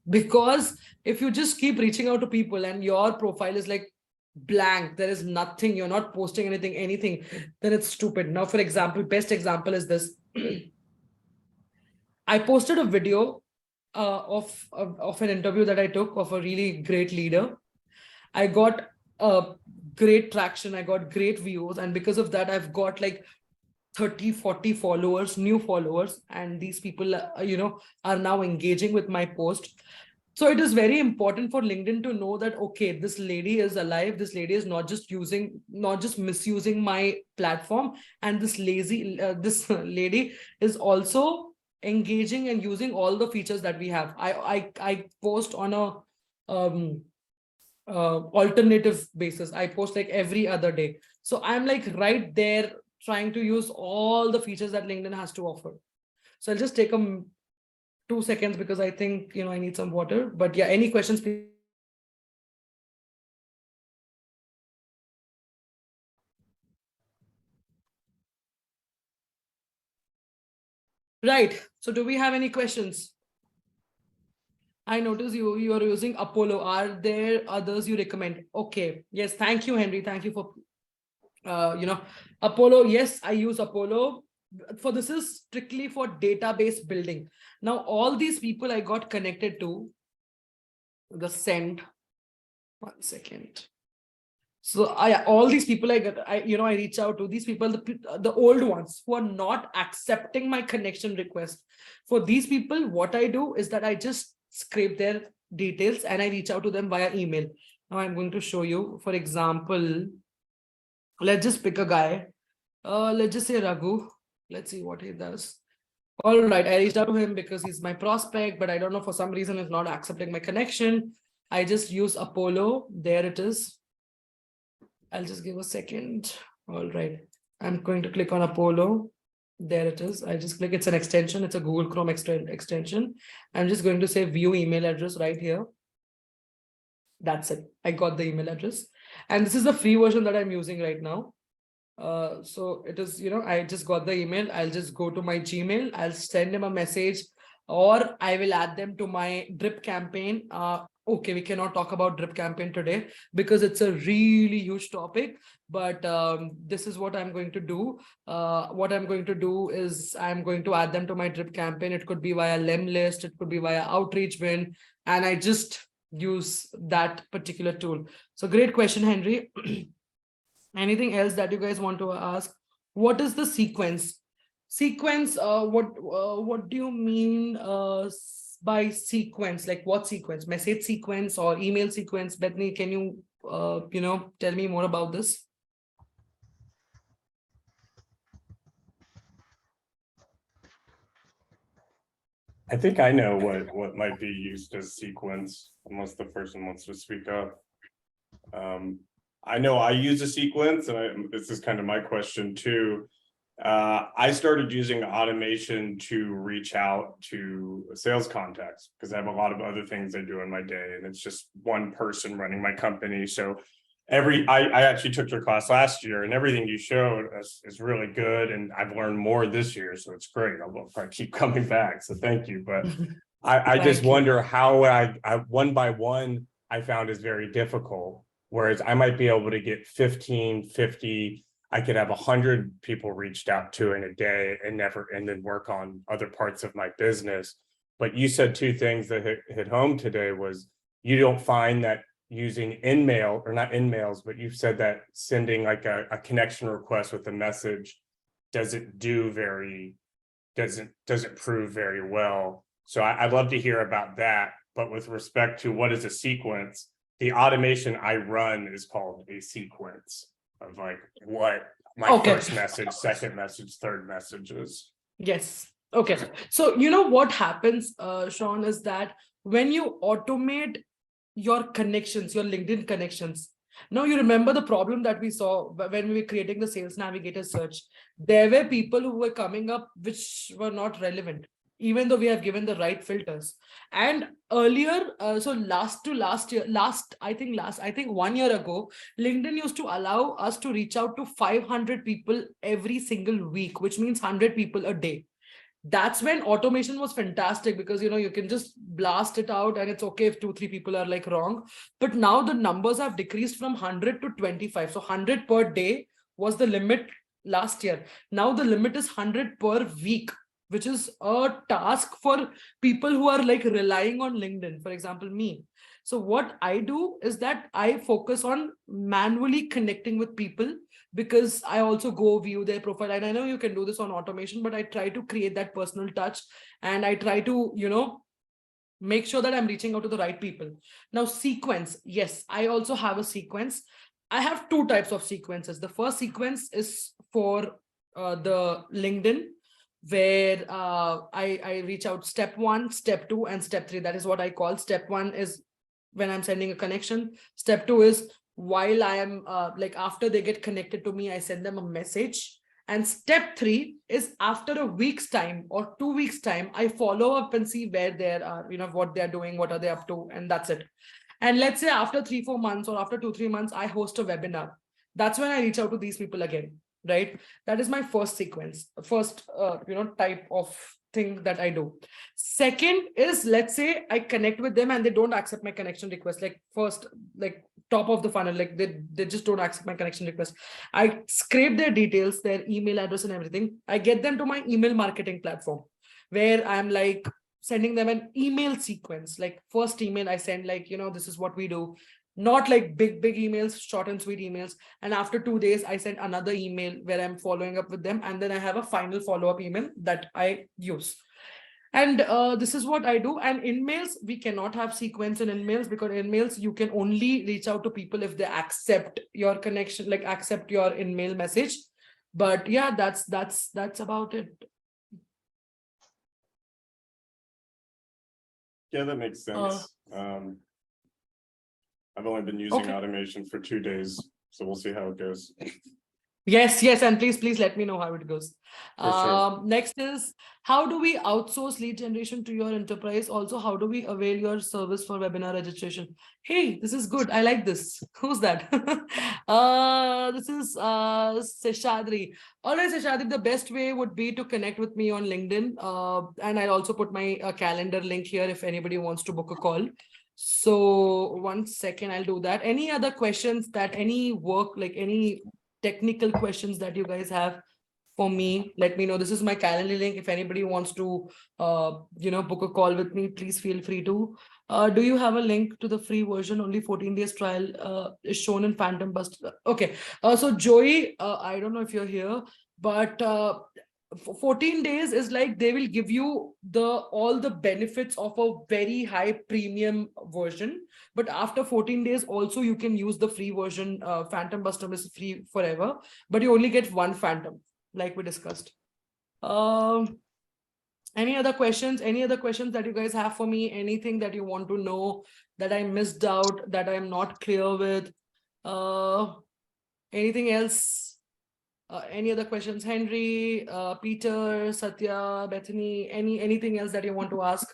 Because if you just keep reaching out to people and your profile is like blank, there is nothing, you're not posting anything, then it's stupid. Now, for example, best example is this. I posted a video of an interview that I took of a really great leader. I got great traction. I got great views. And because of that, I've got like 30-40 followers, new followers. And these people, are now engaging with my post. So it is very important for LinkedIn to know that, okay, this lady is alive. This lady is not just misusing my platform. And this lady is also engaging and using all the features that we have. I post on a alternative basis. I post like every other day. So I'm like right there trying to use all the features that LinkedIn has to offer. So I'll just take 2 seconds because I think, I need some water. But yeah, any questions, please? Right. So do we have any questions? I notice you are using Apollo. Are there others you recommend? Okay. Yes. Thank you, Henry. Thank you for, Apollo. Yes, I use Apollo. This is strictly for database building. Now, all these people I got connected to the send. 1 second. So all these people I reach out to, these people, the old ones who are not accepting my connection request. For these people, what I do is that I just scrape their details and I reach out to them via email. Now I'm going to show you. For example, let's just pick a guy. Let's just say Raghu. Let's see what he does. All right, I reached out to him because he's my prospect, but I don't know, for some reason he's not accepting my connection. I just use Apollo. There it is. I'll just give a second. All right, I'm going to click on Apollo. There it is. I just click, it's an extension. It's a Google Chrome extension. I'm just going to say view email address right here. That's it. I got the email address. And this is the free version that I'm using right now. So it is, I just got the email. I'll just go to my Gmail. I'll send him a message, or I will add them to my drip campaign. Okay, we cannot talk about drip campaign today because it's a really huge topic. But this is what I'm going to do. What I'm going to do is I'm going to add them to my drip campaign. It could be via Lem list. It could be via outreach bin, and I just use that particular tool. So great question, Henry. Anything else that you guys want to ask? What is the sequence? Sequence, what do you mean by sequence? Like what sequence? Message sequence or email sequence? Bethany, can you tell me more about this? I think I know what might be used as sequence, unless the person wants to speak up. I know I use a sequence, and this is kind of my question too. I started using automation to reach out to sales contacts because I have a lot of other things I do in my day, and it's just one person running my company. So I actually took your class last year, and everything you showed us is really good, and I've learned more this year, so it's great. I'll probably keep coming back, so thank you. But I just Thank you. wonder how I one by one I found is very difficult. Whereas I might be able to get 15, 50, I could have 100 people reached out to in a day and then work on other parts of my business. But you said two things that hit home today was you don't find that using InMail, or not InMails, but you've said that sending like a connection request with a message doesn't prove very well. So I'd love to hear about that. But with respect to what is a sequence, the automation I run is called a sequence of like what my first message, second message, third message is. Yes. Okay. So you know what happens, Sean, is that when you automate your connections, your LinkedIn connections. Now you remember the problem that we saw when we were creating the Sales Navigator search. There were people who were coming up which were not relevant, even though we have given the right filters. And earlier, so I think 1 year ago, LinkedIn used to allow us to reach out to 500 people every single week, which means 100 people a day. That's when automation was fantastic because you can just blast it out and it's okay if 2-3 people are like wrong. But now the numbers have decreased from 100 to 25. So 100 per day was the limit last year. Now the limit is 100 per week, which is a task for people who are like relying on LinkedIn, for example, me. So what I do is that I focus on manually connecting with people, because I also go view their profile. And I know you can do this on automation, but I try to create that personal touch, and I try to, make sure that I'm reaching out to the right people. Now, sequence. Yes, I also have a sequence. I have two types of sequences. The first sequence is for the LinkedIn, where I reach out step 1, step 2, and step 3. That is what I call. Step 1 is when I'm sending a connection. Step 2 is while I am like after they get connected to me, I send them a message. And step 3 is after a week's time or 2 weeks time, I follow up and see where they are, what they're doing, what are they up to, and that's it. And let's say after 3-4 months or after 2-3 months, I host a webinar. That's when I reach out to these people again, right? That is my first sequence, first, type of thing that I do. Second is, let's say I connect with them and they don't accept my connection request. Like first, like top of the funnel, like they just don't accept my connection request. I scrape their details, their email address and everything. I get them to my email marketing platform, where I'm like sending them an email sequence. Like first email I send, like, this is what we do. Not like big emails, short and sweet emails. And after 2 days, I send another email where I'm following up with them. And then I have a final follow-up email that I use. And this is what I do. And in mails, we cannot have sequence in mails, because in mails, you can only reach out to people if they accept your connection, like accept your in-mail message. But yeah, that's about it. Yeah, that makes sense. I've only been using automation for 2 days, so we'll see how it goes. Yes, yes, and please let me know how it goes. For sure. Next is, how do we outsource lead generation to your enterprise? Also, how do we avail your service for webinar registration? Hey, this is good. I like this. Who's that? This is Seshadri. All right, Seshadri, the best way would be to connect with me on LinkedIn. And I'll also put my calendar link here if anybody wants to book a call. So 1 second, I'll do that. Any other questions that any work, like any technical questions that you guys have for me, let me know. This is my calendar link. If anybody wants to book a call with me, please feel free to. Do you have a link to the free version? Only 14 days trial is shown in Phantom Bust. Okay. So Joey, I don't know if you're here, but 14 days is like they will give you all the benefits of a very high premium version, but after 14 days also you can use the free version. Phantom Buster is free forever, but you only get one Phantom, like we discussed. Any other questions that you guys have for me? Anything that you want to know that I missed out, that I'm not clear with? Anything else? Any other questions? Henry, Peter, Satya, Bethany, anything else that you want to ask?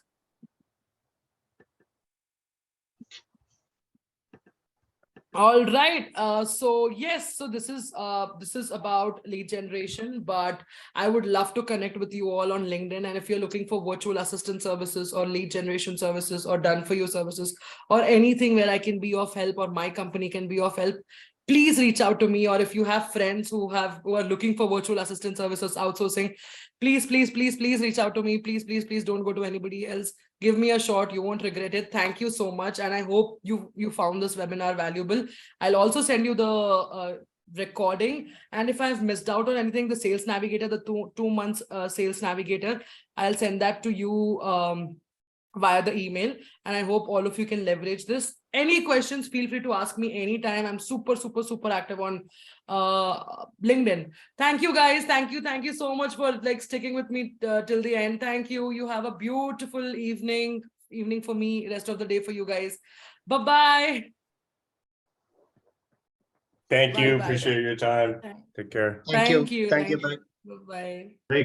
All right. So yes, so this is about lead generation, but I would love to connect with you all on LinkedIn. And if you're looking for virtual assistant services or lead generation services or done for you services or anything where I can be of help or my company can be of help, please reach out to me. Or if you have friends who are looking for virtual assistant services outsourcing, please reach out to me. Please don't go to anybody else. Give me a shot. You won't regret it. Thank you so much. And I hope you found this webinar valuable. I'll also send you the recording. And if I've missed out on anything, the Sales Navigator, the two months Sales Navigator, I'll send that to you via the email. And I hope all of you can leverage this. Any questions, feel free to ask me anytime. I'm super active on LinkedIn. Thank you guys. Thank you so much for sticking with me till the end. Thank you. You have a beautiful evening for me, rest of the day for you guys. Bye-bye. Thank you. Bye-bye. Appreciate your time. Take care. Thank you. Thank you. Bye. Bye-bye. Very